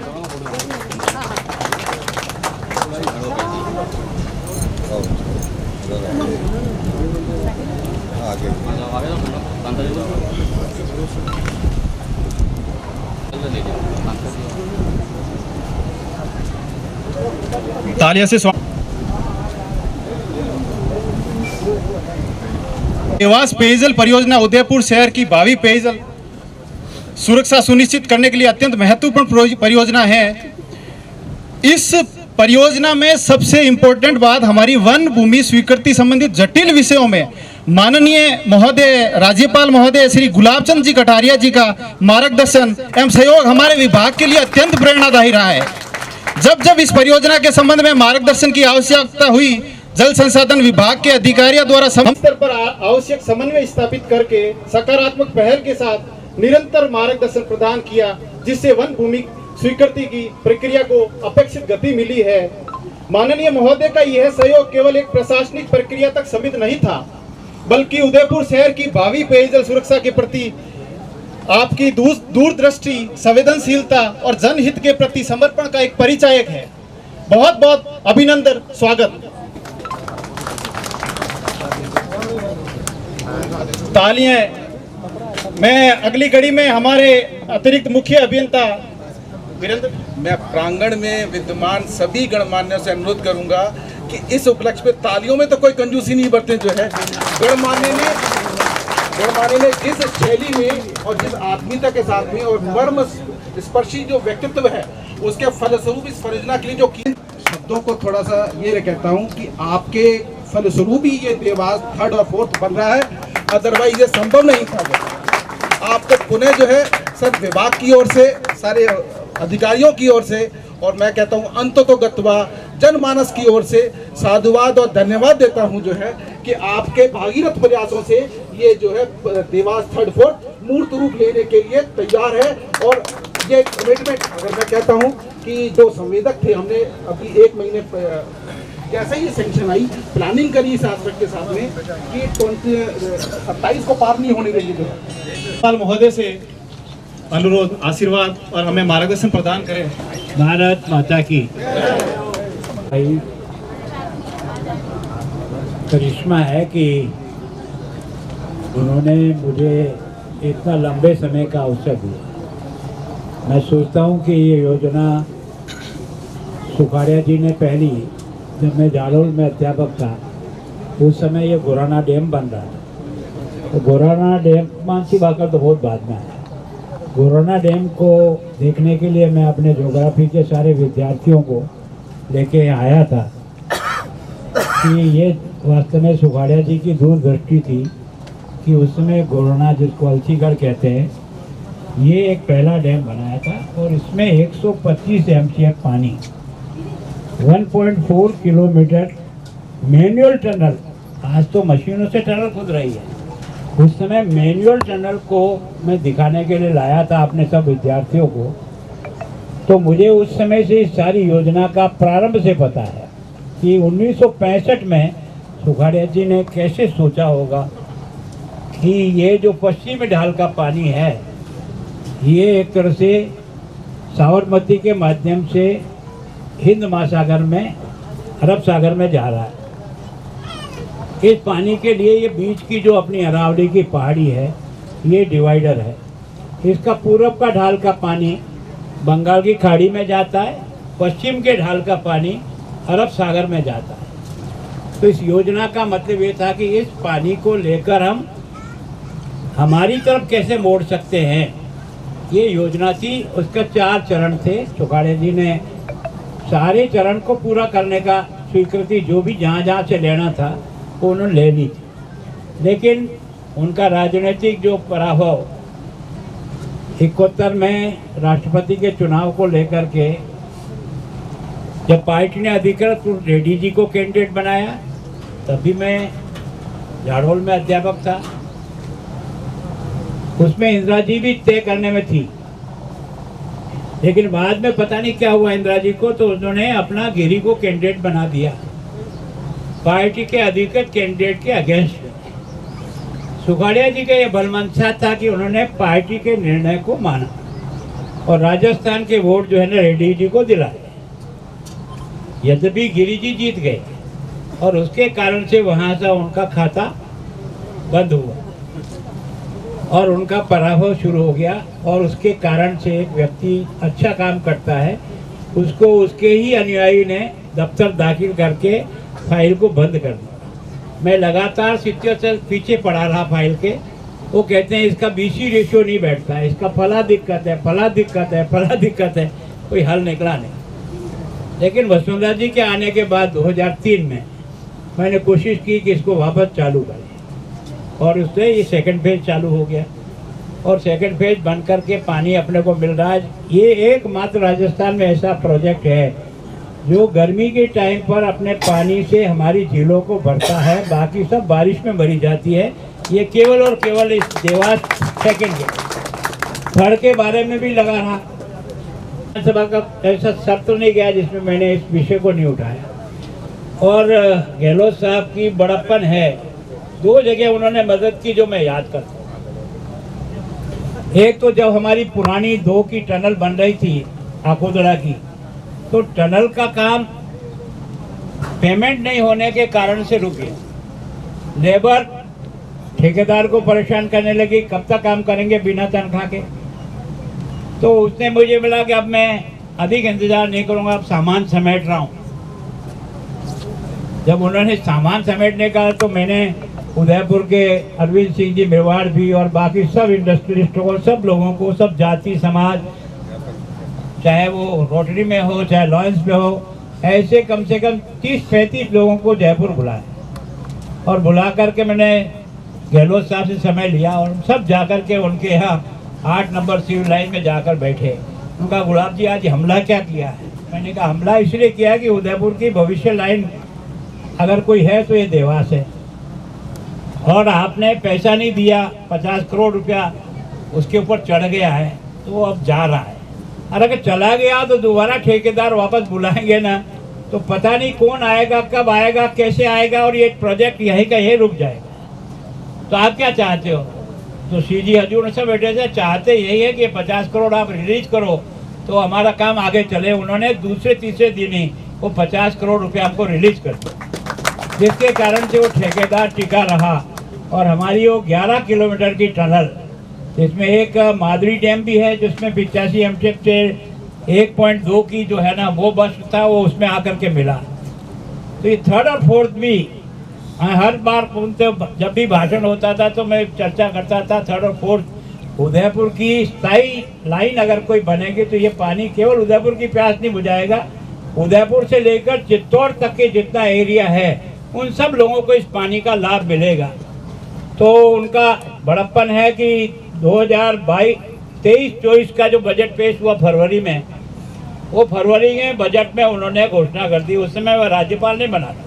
तालियों से देवास पेयजल परियोजना उदयपुर शहर की भावी पेयजल सुरक्षा सुनिश्चित करने के लिए अत्यंत महत्वपूर्ण परियोजना है। इस परियोजना में सबसे इंपॉर्टेंट बात हमारी वन भूमि स्वीकृति संबंधित जटिल विषयों में माननीय महोदय राज्यपाल महोदय श्री गुलाब चंद जी कटारिया जी का मार्गदर्शन एवं सहयोग हमारे विभाग के लिए अत्यंत प्रेरणादायी रहा है। जब जब इस परियोजना के संबंध में मार्गदर्शन की आवश्यकता हुई, जल संसाधन विभाग के अधिकारियों द्वारा स्तर पर आवश्यक समन्वय स्थापित करके सकारात्मक पहल के साथ निरंतर मार्गदर्शन प्रदान किया, जिससे वन भूमि स्वीकृति की प्रक्रिया को अपेक्षित गति मिली है। माननीय महोदय का यह सहयोग केवल एक प्रशासनिक प्रक्रिया तक सीमित नहीं था, बल्कि उदयपुर शहर की भावी पेयजल सुरक्षा के प्रति आपकी दूरदृष्टि, संवेदनशीलता और जनहित के प्रति समर्पण का एक परिचायक है। बहुत बहुत अभिनंदन, स्वागत। तालियां। मैं अगली कड़ी में हमारे अतिरिक्त मुख्य अभियंता वीरेंद्र, मैं प्रांगण में विद्यमान सभी गणमान्यों से अनुरोध करूंगा कि इस उपलक्ष्य पे तालियों में तो कोई कंजूसी नहीं बरतें। जो है गणमान्य ने जिस शैली में और जिस आत्मीयता के साथ में और मर्म स्पर्शी जो व्यक्तित्व है, उसके फलस्वरूप इस परियोजना के लिए जो शब्दों को थोड़ा सा ये कहता हूँ कि आपके फलस्वरूप ही ये देवास 3rd और 4th बन रहा है, अदरवाइज ये संभव नहीं था। आपको पुनः जो है सब विभाग की ओर से, सारे अधिकारियों की ओर से, और मैं कहता हूँ अंततोगत्वा जनमानस की ओर से साधुवाद और धन्यवाद देता हूँ जो है कि आपके भागीरथ प्रयासों से ये जो है देवास 3rd 4th मूर्त रूप लेने के लिए तैयार है। और ये कमिटमेंट अगर मैं कहता हूँ कि जो संवेदक थे, हमने अभी 1 महीने कैसे ही सेंक्शन आई, प्लानिंग करी इस एस्पेक्ट के साथ में कि 27 को पार नहीं होने देंगे। राज्यपाल महोदय से अनुरोध, आशीर्वाद और हमें मार्गदर्शन प्रदान करें। भारत माता की। भाई करिश्मा है कि उन्होंने मुझे इतना लंबे समय का अवसर दिया। मैं सोचता हूँ कि ये योजना सुखाड़िया जी ने पहली, जब मैं जालोल में अध्यापक था उस समय ये गोराना डैम बन रहा था। तो गोराना डैम, मानसी बाकर तो बहुत बाद में आया। गोराना डैम को देखने के लिए मैं अपने ज्योग्राफी के सारे विद्यार्थियों को लेके आया था कि ये वास्तव में सुखाड़िया जी की दूरदृष्टि थी कि उस समय गोराना, जिसको अलसीगढ़ कहते हैं, ये एक पहला डैम बनाया था और इसमें 125 MCF पानी, 1.4 किलोमीटर मैनुअल टनल, आज तो मशीनों से टनल खुद रही है, उस समय मैनुअल टनल को मैं दिखाने के लिए लाया था अपने सब विद्यार्थियों को। तो मुझे उस समय से इस सारी योजना का प्रारंभ से पता है कि 1965 में सुखाड़िया जी ने कैसे सोचा होगा कि ये जो पश्चिमी ढाल का पानी है, ये एक तरह से साबरमती के माध्यम से हिंद महासागर में, अरब सागर में जा रहा है। इस पानी के लिए ये बीच की जो अपनी अरावली की पहाड़ी है, ये डिवाइडर है। इसका पूरब का ढाल का पानी बंगाल की खाड़ी में जाता है, पश्चिम के ढाल का पानी अरब सागर में जाता है। तो इस योजना का मतलब ये था कि इस पानी को लेकर हम हमारी तरफ कैसे मोड़ सकते हैं, ये योजना थी। उसका 4 चरण थे। सुखाड़िया जी ने सारे चरण को पूरा करने का स्वीकृति जो भी जहाँ जहाँ से लेना था वो उन्होंने ले ली थी, लेकिन उनका राजनीतिक जो पराभव 71 में राष्ट्रपति के चुनाव को लेकर के, जब पार्टी ने अधिकृत रेड्डी जी को कैंडिडेट बनाया, तभी मैं झाड़ोल में अध्यापक था। उसमें इंदिरा जी भी तय करने में थी, लेकिन बाद में पता नहीं क्या हुआ इंदिरा जी को, तो उन्होंने अपना गिरी को कैंडिडेट बना दिया पार्टी के अधिकृत कैंडिडेट के अगेंस्ट। सुखाड़िया जी का यह बलमंशा था कि उन्होंने पार्टी के निर्णय को माना और राजस्थान के वोट जो है ना रेड्डी जी को दिलाए। यद्यपि गिरी जी जीत गए और उसके कारण से वहाँ से उनका खाता बंद हुआ और उनका पराभव शुरू हो गया। और उसके कारण से एक व्यक्ति अच्छा काम करता है, उसको उसके ही अनुयायी ने दफ्तर दाखिल करके फाइल को बंद कर दिया। मैं लगातार 70 से पीछे पड़ा रहा फाइल के। वो कहते हैं इसका BC रेशियो नहीं बैठता है, इसका फला दिक्कत है, फला दिक्कत है, फला दिक्कत है, कोई हल निकला नहीं। लेकिन वसुंधरा जी के आने के बाद 2003 में मैंने कोशिश की कि इसको वापस चालू करें। और उससे ये सेकंड फेज चालू हो गया और सेकंड फेज बन करके पानी अपने को मिल रहा है। ये एकमात्र राजस्थान में ऐसा प्रोजेक्ट है जो गर्मी के टाइम पर अपने पानी से हमारी झीलों को भरता है, बाकी सब बारिश में भरी जाती है। ये केवल और केवल इस देवास सेकंड के थर्ड के बारे में भी लगा रहा। विधानसभा का ऐसा सत्र नहीं गया जिसमें मैंने इस विषय को नहीं उठाया। और गहलोत साहब की बड़प्पन है, 2 जगह उन्होंने मदद की जो मैं याद करता हूँ। एक तो जब हमारी पुरानी 2 की टनल बन रही थी आकोदड़ा की, तो टनल का काम पेमेंट नहीं होने के कारण से रुक गया। लेबर ठेकेदार को परेशान करने लगी, कब तक काम करेंगे बिना तनख्वाह के। तो उसने मुझे बोला कि अब मैं अधिक इंतजार नहीं करूंगा, अब सामान समेट रहा हूँ। जब उन्होंने सामान समेटने का तो मैंने उदयपुर के अरविंद सिंह जी मेवाड़ भी और बाकी सब इंडस्ट्रियलिस्टों को, सब लोगों को, सब जाति समाज, चाहे वो रोटरी में हो चाहे लॉयंस में हो, ऐसे कम से कम 30-35 लोगों को जयपुर बुलाया और बुला करके मैंने गहलोत साहब से समय लिया और सब जाकर के उनके यहाँ 8 नंबर सिविल लाइन में जाकर बैठे। उनका गुलाब जी आज हमला क्या किया है? मैंने कहा हमला इसलिए किया कि उदयपुर की भविष्य लाइन अगर कोई है तो ये देवास है और आपने पैसा नहीं दिया, 50 करोड़ रुपया उसके ऊपर चढ़ गया है तो अब जा रहा है। और अगर चला गया तो दोबारा ठेकेदार वापस बुलाएंगे ना तो पता नहीं कौन आएगा, कब आएगा, कैसे आएगा और ये प्रोजेक्ट यहीं का यहीं रुक जाएगा। तो आप क्या चाहते हो? तो सीजी हजूर सब बैठे थे, चाहते यही है कि 50 करोड़ आप रिलीज करो तो हमारा काम आगे चले। उन्होंने दूसरे तीसरे दिन ही वो 50 करोड़ रुपया हमको रिलीज कर दिया, जिसके कारण से वो ठेकेदार टिका रहा। और हमारी वो 11 किलोमीटर की टनल, जिसमें एक मादरी डैम भी है जिसमें 85 एमटीएफ से 1.2 की जो है ना वो बस था, वो उसमें आकर के मिला। तो ये थर्ड और फोर्थ भी हर बार उनसे जब भी भाषण होता था तो मैं चर्चा करता था, थर्ड और फोर्थ उदयपुर की स्थायी लाइन अगर कोई बनेगी तो ये पानी केवल उदयपुर की प्यास नहीं बुझाएगा, उदयपुर से लेकर चित्तौड़ तक के जितना एरिया है उन सब लोगों को इस पानी का लाभ मिलेगा। तो उनका बड़प्पन है कि 2023-24 का जो बजट पेश हुआ फरवरी में, वो फरवरी के बजट में उन्होंने घोषणा कर दी। उस समय वह राज्यपाल नहीं बना था,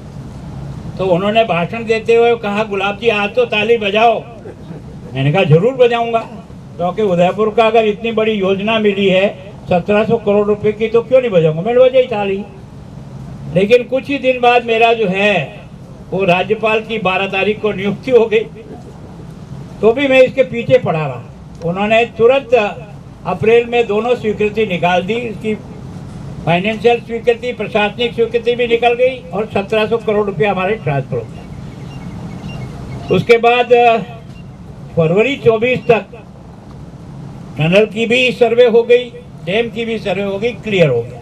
तो उन्होंने भाषण देते हुए कहा गुलाब जी आज तो ताली बजाओ। मैंने कहा जरूर बजाऊंगा, क्योंकि उदयपुर का अगर इतनी बड़ी योजना मिली है 1700 करोड़ रुपए की तो क्यों नहीं बजाऊंगा, मैंने बजाई ताली। लेकिन कुछ ही दिन बाद मेरा जो है वो राज्यपाल की 12 तारीख को नियुक्ति हो गई, तो भी मैं इसके पीछे पड़ा रहा। उन्होंने तुरंत अप्रैल में दोनों स्वीकृति निकाल दी, इसकी फाइनेंशियल स्वीकृति, प्रशासनिक स्वीकृति भी निकल गई और 1700 करोड़ रुपया हमारे ट्रांसफर हो गया। उसके बाद फरवरी 24 तक टनल की भी सर्वे हो गई, डैम की भी सर्वे हो गई, क्लियर हो गया।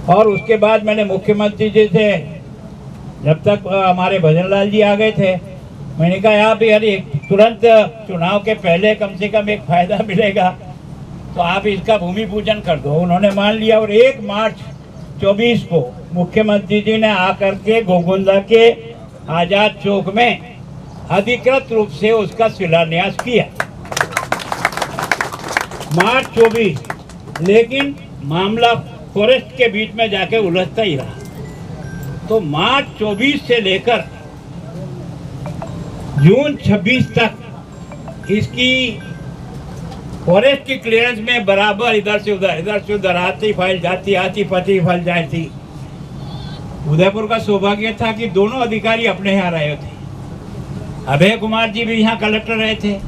और उसके बाद मैंने मुख्यमंत्री जी से, जब तक हमारे भजन लाल जी आ गए थे, मैंने कहा यहाँ भी यार तुरंत चुनाव के पहले कम से कम एक फायदा मिलेगा तो आप इसका भूमि पूजन कर दो। उन्होंने मान लिया और 1 मार्च 24 को मुख्यमंत्री जी ने आकर के गोगुंदा के आजाद चौक में अधिकृत रूप से उसका शिलान्यास किया, मार्च 24। लेकिन मामला फॉरेस्ट के बीच में जाके उलझता ही रहा। तो मार्च 24 से लेकर जून 26 तक इसकी फॉरेस्ट की क्लियरेंस में बराबर इधर से उधर आती फाइल जाती, आती पति फाइल जाती। उदयपुर का सौभाग्य था कि दोनों अधिकारी अपने यहाँ रहे थे। अभय कुमार जी भी यहाँ कलेक्टर रहे थे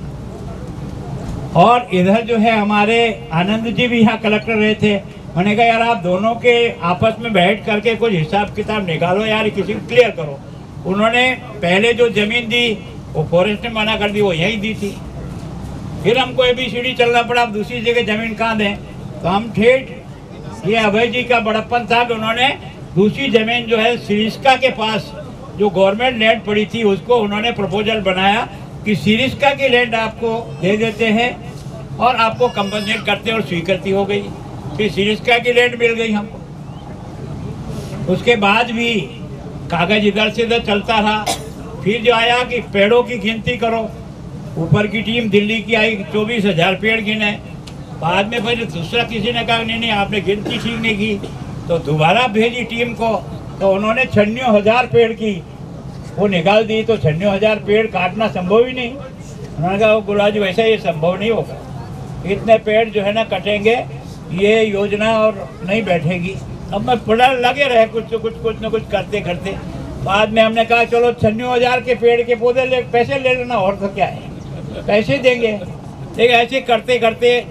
और इधर जो है हमारे आनंद जी भी यहाँ कलेक्टर रहे थे। मैंने कहा यार आप दोनों के आपस में बैठ करके कुछ हिसाब किताब निकालो यार, किसी को क्लियर करो। उन्होंने पहले जो जमीन दी वो फॉरेस्ट ने मना कर दी, वो यही दी थी। फिर हमको ABCD चलना पड़ा, अब दूसरी जगह जमीन कहाँ दें, तो हम ठेठ, ये अभय जी का बड़प्पन था कि उन्होंने दूसरी जमीन जो है सिरिस्का के पास जो गवर्नमेंट लैंड पड़ी थी उसको उन्होंने प्रपोजल बनाया कि सिरिस्का की लैंड आपको दे देते हैं और आपको कंपनसेट करते हैं, और स्वीकृति हो गई। फिर सिरिस्का की लैंड मिल गई हमको। उसके बाद भी कागज इधर से इधर चलता रहा। फिर जो आया कि पेड़ों की गिनती करो, ऊपर की टीम दिल्ली की आई 24,000 पेड़ गिने। बाद में फिर दूसरा किसी ने कहा नहीं आपने गिनती ठीक नहीं की, तो दोबारा भेजी टीम को, तो उन्होंने 96,000 पेड़ की वो निकाल दी। तो 96,000 पेड़ काटना संभव ही नहीं। उन्होंने कहा गुलाब जी वैसा ये संभव नहीं होगा, इतने पेड़ जो है ना कटेंगे, ये योजना और नहीं बैठेगी। अब मैं बड़ा लगे रहे कुछ न कुछ करते करते। बाद में हमने कहा चलो 96,000 के पेड़ के पौधे पैसे ले लेना, और तो क्या है, पैसे देंगे। लेकिन ऐसे करते करते,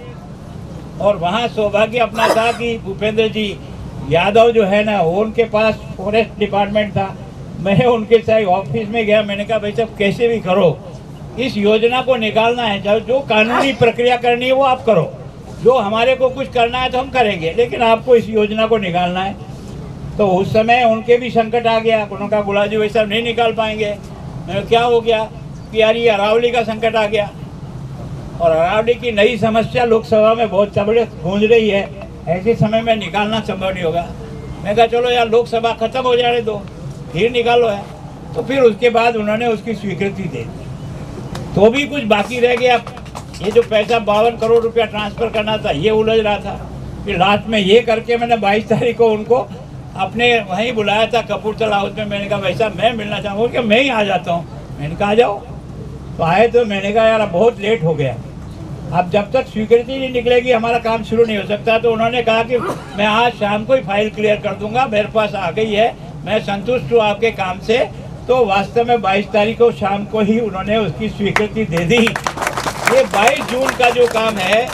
और वहाँ सौभाग्य अपना था कि भूपेंद्र जी यादव जो है ना, वो उनके पास फॉरेस्ट डिपार्टमेंट था। मैं उनके साथ ऑफिस में गया, मैंने कहा भाई साहब कैसे भी करो इस योजना को निकालना है, चाहे जो कानूनी प्रक्रिया करनी है वो आप करो, जो हमारे को कुछ करना है तो हम करेंगे, लेकिन आपको इस योजना को निकालना है। तो उस समय उनके भी संकट आ गया। उन्होंने कहा गुलाब जी वैसा नहीं निकाल पाएंगे। क्या हो गया कि यार ये अरावली का संकट आ गया, और अरावली की नई समस्या लोकसभा में बहुत जबरदस्त गूंज रही है, ऐसे समय में निकालना संभव नहीं होगा। मैं कहा चलो यार लोकसभा खत्म हो जाने दो, फिर निकालो है। तो फिर उसके बाद उन्होंने उसकी स्वीकृति दे दी, तो भी कुछ बाकी रह गया। ये जो पैसा 52 करोड़ रुपया ट्रांसफ़र करना था ये उलझ रहा था। फिर लास्ट में ये करके मैंने 22 तारीख को उनको अपने वहीं बुलाया था कपूरथला हाउस में। मैंने कहा वैसा मैं मिलना चाहूँगा कि मैं ही आ जाता हूँ। मैंने कहा आ जाओ, तो आए। तो मैंने कहा यार बहुत लेट हो गया, अब जब तक स्वीकृति नहीं निकलेगी हमारा काम शुरू नहीं हो सकता। तो उन्होंने कहा कि मैं आज शाम को ही फाइल क्लियर कर दूंगा, मेरे पास आ गई है, मैं संतुष्ट हूँ आपके काम से। तो वास्तव में 22 तारीख को शाम को ही उन्होंने उसकी स्वीकृति दे दी। ये 22 जून का जो काम है,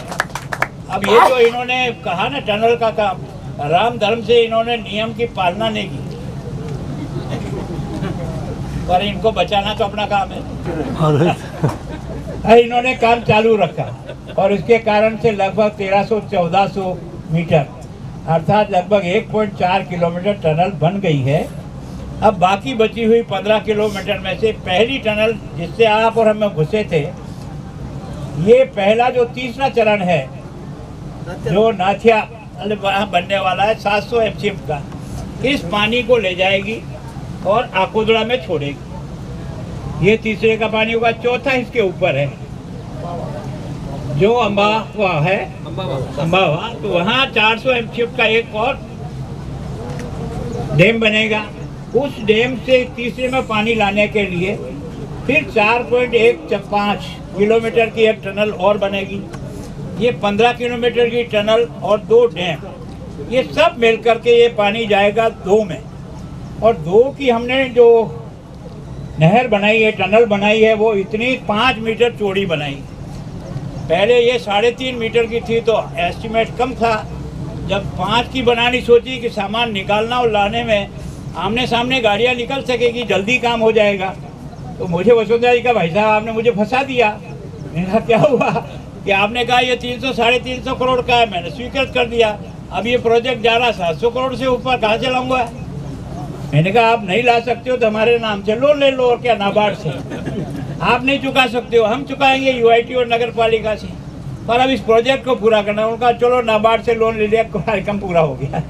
अब ये जो इन्होंने कहा ना टनल का काम, राम धर्म से इन्होंने नियम की पालना नहीं की, पर इनको बचाना तो अपना काम है। इन्होंने काम चालू रखा, और इसके कारण से लगभग 1300-1400 मीटर अर्थात लगभग 1.4 किलोमीटर टनल बन गई है। अब बाकी बची हुई 15 किलोमीटर में से पहली टनल जिससे आप और हम घुसे थे, ये पहला जो तीसरा चरण है जो नाथिया वहाँ बनने वाला है 700 एमसीएफ का, इस पानी को ले जाएगी और आकोदड़ा में छोड़ेगी। ये तीसरे का पानी होगा। चौथा इसके ऊपर है जो अम्बावा है, अम्बावा, तो वहाँ 400 एमसीएफ का एक और डैम बनेगा। उस डैम से तीसरे में पानी लाने के लिए फिर 4.15 किलोमीटर की एक टनल और बनेगी। ये 15 किलोमीटर की टनल और 2 डैम, ये सब मिल करके ये पानी जाएगा 2 में। और 2 की हमने जो नहर बनाई है, टनल बनाई है, वो इतनी 5 मीटर चौड़ी बनाई। पहले ये 3.5 मीटर की थी तो एस्टिमेट कम था। जब 5 की बनानी सोची कि सामान निकालना और लाने में आमने सामने गाड़ियाँ निकल सकेगी, जल्दी काम हो जाएगा, तो मुझे वसुंधरा जी का भाई साहब आपने मुझे फंसा दिया। मैंने कहा क्या हुआ कि आपने कहा ये 300-350 करोड़ का है, मैंने स्वीकृत कर दिया। अब ये प्रोजेक्ट जा रहा 700 करोड़ से ऊपर, कहाँ से लाऊंगा? मैंने कहा आप नहीं ला सकते हो तो हमारे नाम से लोन ले लो, और क्या नाबार्ड से। आप नहीं चुका सकते हो, हम चुकाएंगे यूआईटी और नगर पालिका से, पर अब इस प्रोजेक्ट को पूरा करना। उनका चलो नाबार्ड से लोन ले लिया, कार्यक्रम पूरा हो गया।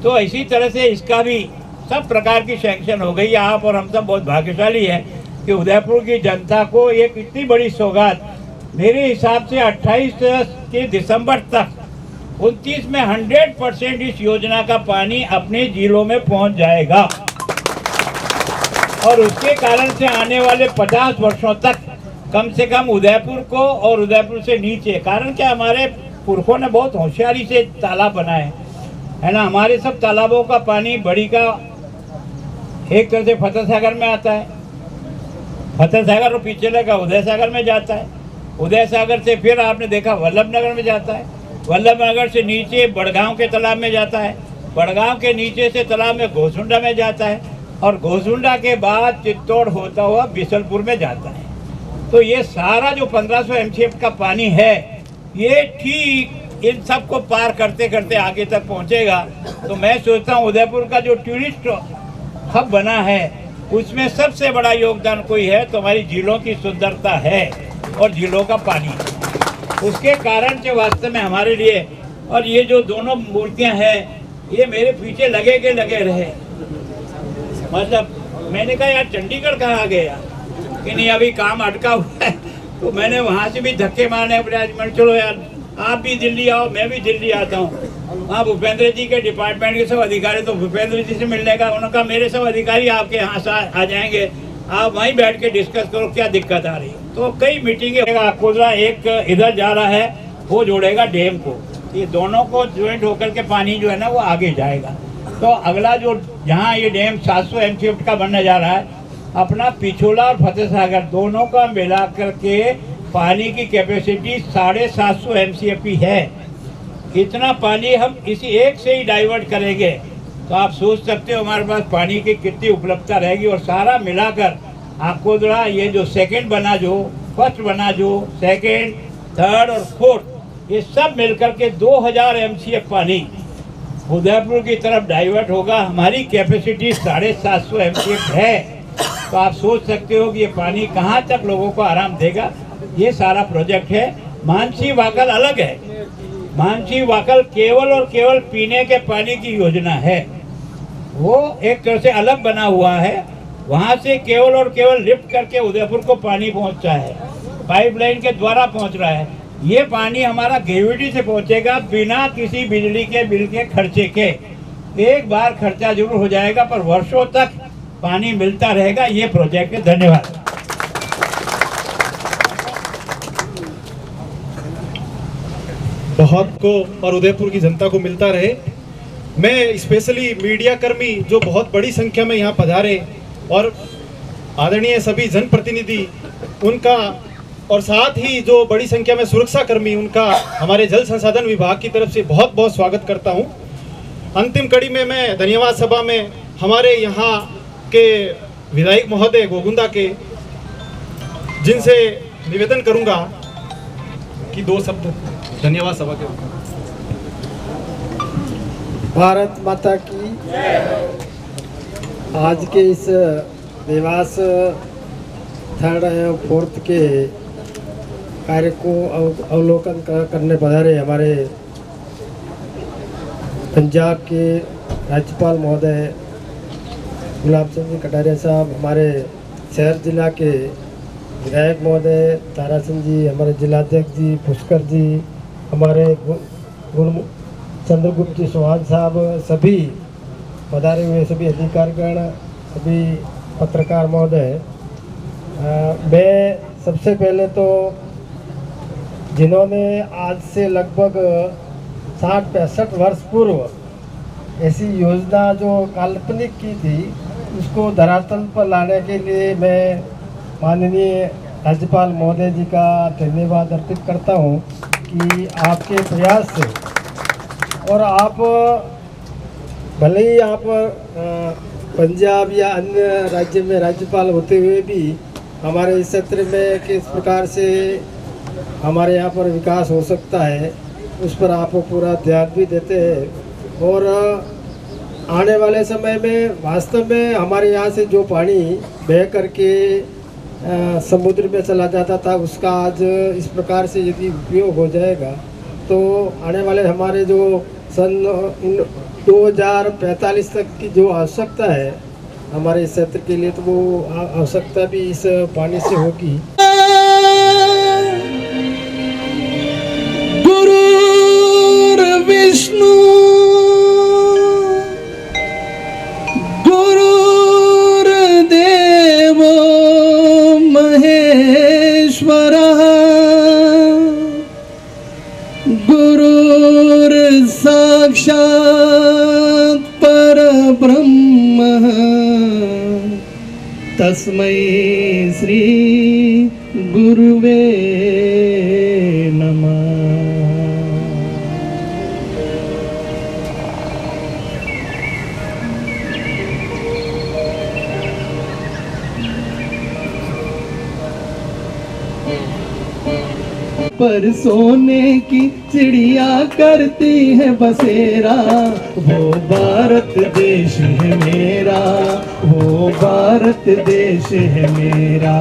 तो इसी तरह से इसका भी सब प्रकार की सैंक्शन हो गई। आप और हम सब बहुत भाग्यशाली है कि उदयपुर की जनता को एक इतनी बड़ी सौगात, मेरे हिसाब से 28 के दिसंबर तक 29 में 100% इस योजना का पानी अपने जिलों में पहुंच जाएगा। और उसके कारण से आने वाले 50 वर्षों तक कम से कम उदयपुर को और उदयपुर से नीचे, कारण क्या हमारे पुरखों ने बहुत होशियारी से तालाब बनाए है ना। हमारे सब तालाबों का पानी बड़ी का एक तरह से फतेह सागर में आता है, फतेह सागर और पीछे लगा उदय सागर में जाता है, उदय सागर से फिर आपने देखा वल्लभनगर में जाता है, वल्लभनगर से नीचे बड़गांव के तालाब में जाता है, बड़गांव के नीचे से तालाब में घोसुंडा में जाता है, और घोसुंडा के बाद चित्तौड़ होता हुआ बिसलपुर में जाता है। तो ये सारा जो 1500 एमसीएफ का पानी है, ये ठीक इन सब को पार करते करते आगे तक पहुंचेगा। तो मैं सोचता हूँ उदयपुर का जो टूरिस्ट हब बना है, उसमें सबसे बड़ा योगदान कोई है तो हमारी झीलों की सुंदरता है और झीलों का पानी। उसके कारण से वास्तव में हमारे लिए, और ये जो दोनों मूर्तियां हैं ये मेरे पीछे लगे के लगे रहे। मतलब मैंने कहा यार चंडीगढ़ कहाँ आ गया, कि नहीं अभी काम अटका हुआ है। तो मैंने वहाँ से भी धक्के मारने मैंने चलो यार आप भी दिल्ली आओ, मैं भी दिल्ली आता हूँ। वहाँ भूपेंद्र जी के डिपार्टमेंट के सब अधिकारी, तो भूपेंद्र जी से मिलने का उन्होंने कहा मेरे सब अधिकारी आपके यहाँ से आ जाएंगे, आप वहीं बैठ के डिस्कस करो क्या दिक्कत आ रही है। तो कई मीटिंगें, कोदरा एक इधर जा रहा है वो जोड़ेगा डैम को, ये दोनों को ज्वाइंट होकर के पानी जो है ना वो आगे जाएगा। तो अगला जो जहाँ ये डैम 700 MCF का बनने जा रहा है, अपना पिछोला और फतेह सागर दोनों का मिला करके पानी की कैपेसिटी 750 MCF है। इतना पानी हम इसी एक से ही डाइवर्ट करेंगे तो आप सोच सकते हो हमारे पास पानी की कितनी उपलब्धता रहेगी। और सारा मिलाकर आकोदरा ये जो सेकंड बना, जो फर्स्ट बना, जो सेकंड, थर्ड और फोर्थ, ये सब मिलकर के 2000 MCF पानी उदयपुर की तरफ डाइवर्ट होगा। हमारी कैपेसिटी 750 MCF है। तो आप सोच सकते हो कि ये पानी कहाँ तक लोगों को आराम देगा। ये सारा प्रोजेक्ट है। मानसी वाकल अलग है। मानसी वाकल केवल और केवल पीने के पानी की योजना है, वो एक तरह से अलग बना हुआ है। वहाँ से केवल और केवल लिफ्ट करके उदयपुर को पानी पहुँचता है, पाइपलाइन के द्वारा पहुँच रहा है। ये पानी हमारा ग्रेविटी से पहुँचेगा बिना किसी बिजली के बिल के खर्चे के। एक बार खर्चा जरूर हो जाएगा पर वर्षों तक पानी मिलता रहेगा। ये प्रोजेक्ट है। धन्यवाद। बहुत को और उदयपुर की जनता को मिलता रहे। मैं स्पेशली मीडिया कर्मी जो बहुत बड़ी संख्या में यहाँ पधारे और आदरणीय सभी जनप्रतिनिधि उनका, और साथ ही जो बड़ी संख्या में सुरक्षा कर्मी उनका हमारे जल संसाधन विभाग की तरफ से बहुत बहुत स्वागत करता हूँ। अंतिम कड़ी में मैं धन्यवाद सभा में हमारे यहाँ के विधायक महोदय गोगुंदा के, जिनसे निवेदन करूँगा कि 2 शब्द धन्यवाद सभा के। भारत माता की। आज के इस देवास 3rd एवं 4th के कार्य को अवलोकन करने पधारे हमारे पंजाब के राज्यपाल महोदय गुलाब चंद जी कटारिया साहब, हमारे शहर जिला के विधायक महोदय तारा सिंह जी, हमारे जिलाध्यक्ष जी पुष्कर जी, हमारे चंद्रगुप्त जी चौहान साहब, सभी पधारे हुए सभी अधिकारीगण, सभी पत्रकार महोदय। मैं सबसे पहले तो जिन्होंने आज से लगभग 60-65 वर्ष पूर्व ऐसी योजना जो काल्पनिक की थी उसको धरातल पर लाने के लिए मैं माननीय राज्यपाल महोदय जी का धन्यवाद अर्पित करता हूं कि आपके प्रयास से, और आप भले ही आप पंजाब या अन्य राज्य में राज्यपाल होते हुए भी हमारे इस क्षेत्र में किस प्रकार से हमारे यहाँ पर विकास हो सकता है उस पर आप पूरा ध्यान भी देते हैं। और आने वाले समय में वास्तव में हमारे यहाँ से जो पानी बह करके समुद्र में चला जाता था उसका आज इस प्रकार से यदि उपयोग हो जाएगा तो आने वाले हमारे जो सन 2045 तक की जो आवश्यकता है हमारे क्षेत्र के लिए, तो वो आवश्यकता भी इस पानी से होगी। विष्णु गुरुर्देव महेश्वरः गुरुर्साक्षात् परब्रह्मः तस्मै श्री गुरुवे नमः। पर सोने की चिड़िया करती है बसेरा, वो भारत देश है मेरा, वो भारत देश है मेरा।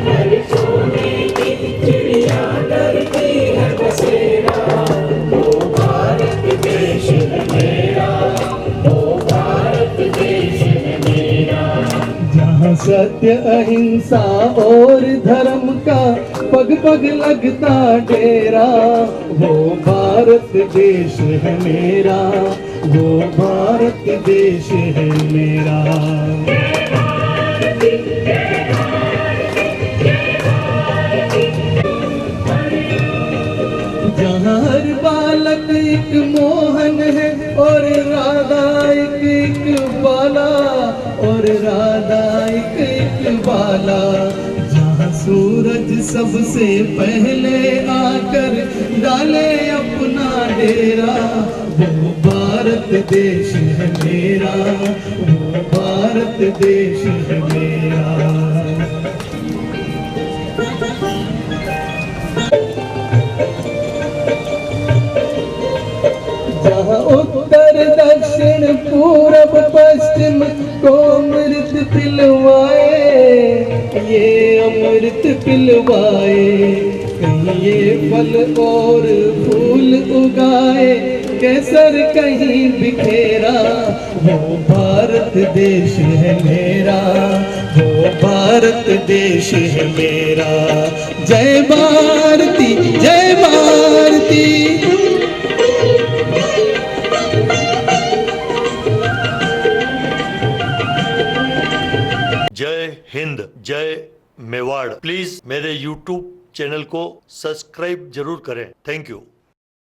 पर सोने की चिड़िया करती है बसेरा, वो भारत देश है मेरा, वो भारत देश है मेरा। जहाँ सत्य अहिंसा और धर्म का पग पग लगता डेरा, वो भारत देश है मेरा, वो भारत देश है मेरा। जहाँ हर बालक एक मोहन है और राधा एक बाला, और राधा एक बाला। जहाँ सूरज सबसे पहले आकर डाले अपना डेरा, वो भारत देश है मेरा, वो भारत देश है मेरा। जहाँ उत्तर दक्षिण पूरब पश्चिम को अमृत पिलवाए, ये अमृत पिलवाए। कहीं ये फल और फूल उगाए, केसर कहीं बिखेरा, वो भारत देश है मेरा, वो भारत देश है मेरा। जय भारती, जय भारती। जय हिंद, जय मेवाड़। प्लीज मेरे YouTube चैनल को सब्सक्राइब जरूर करें। Thank you.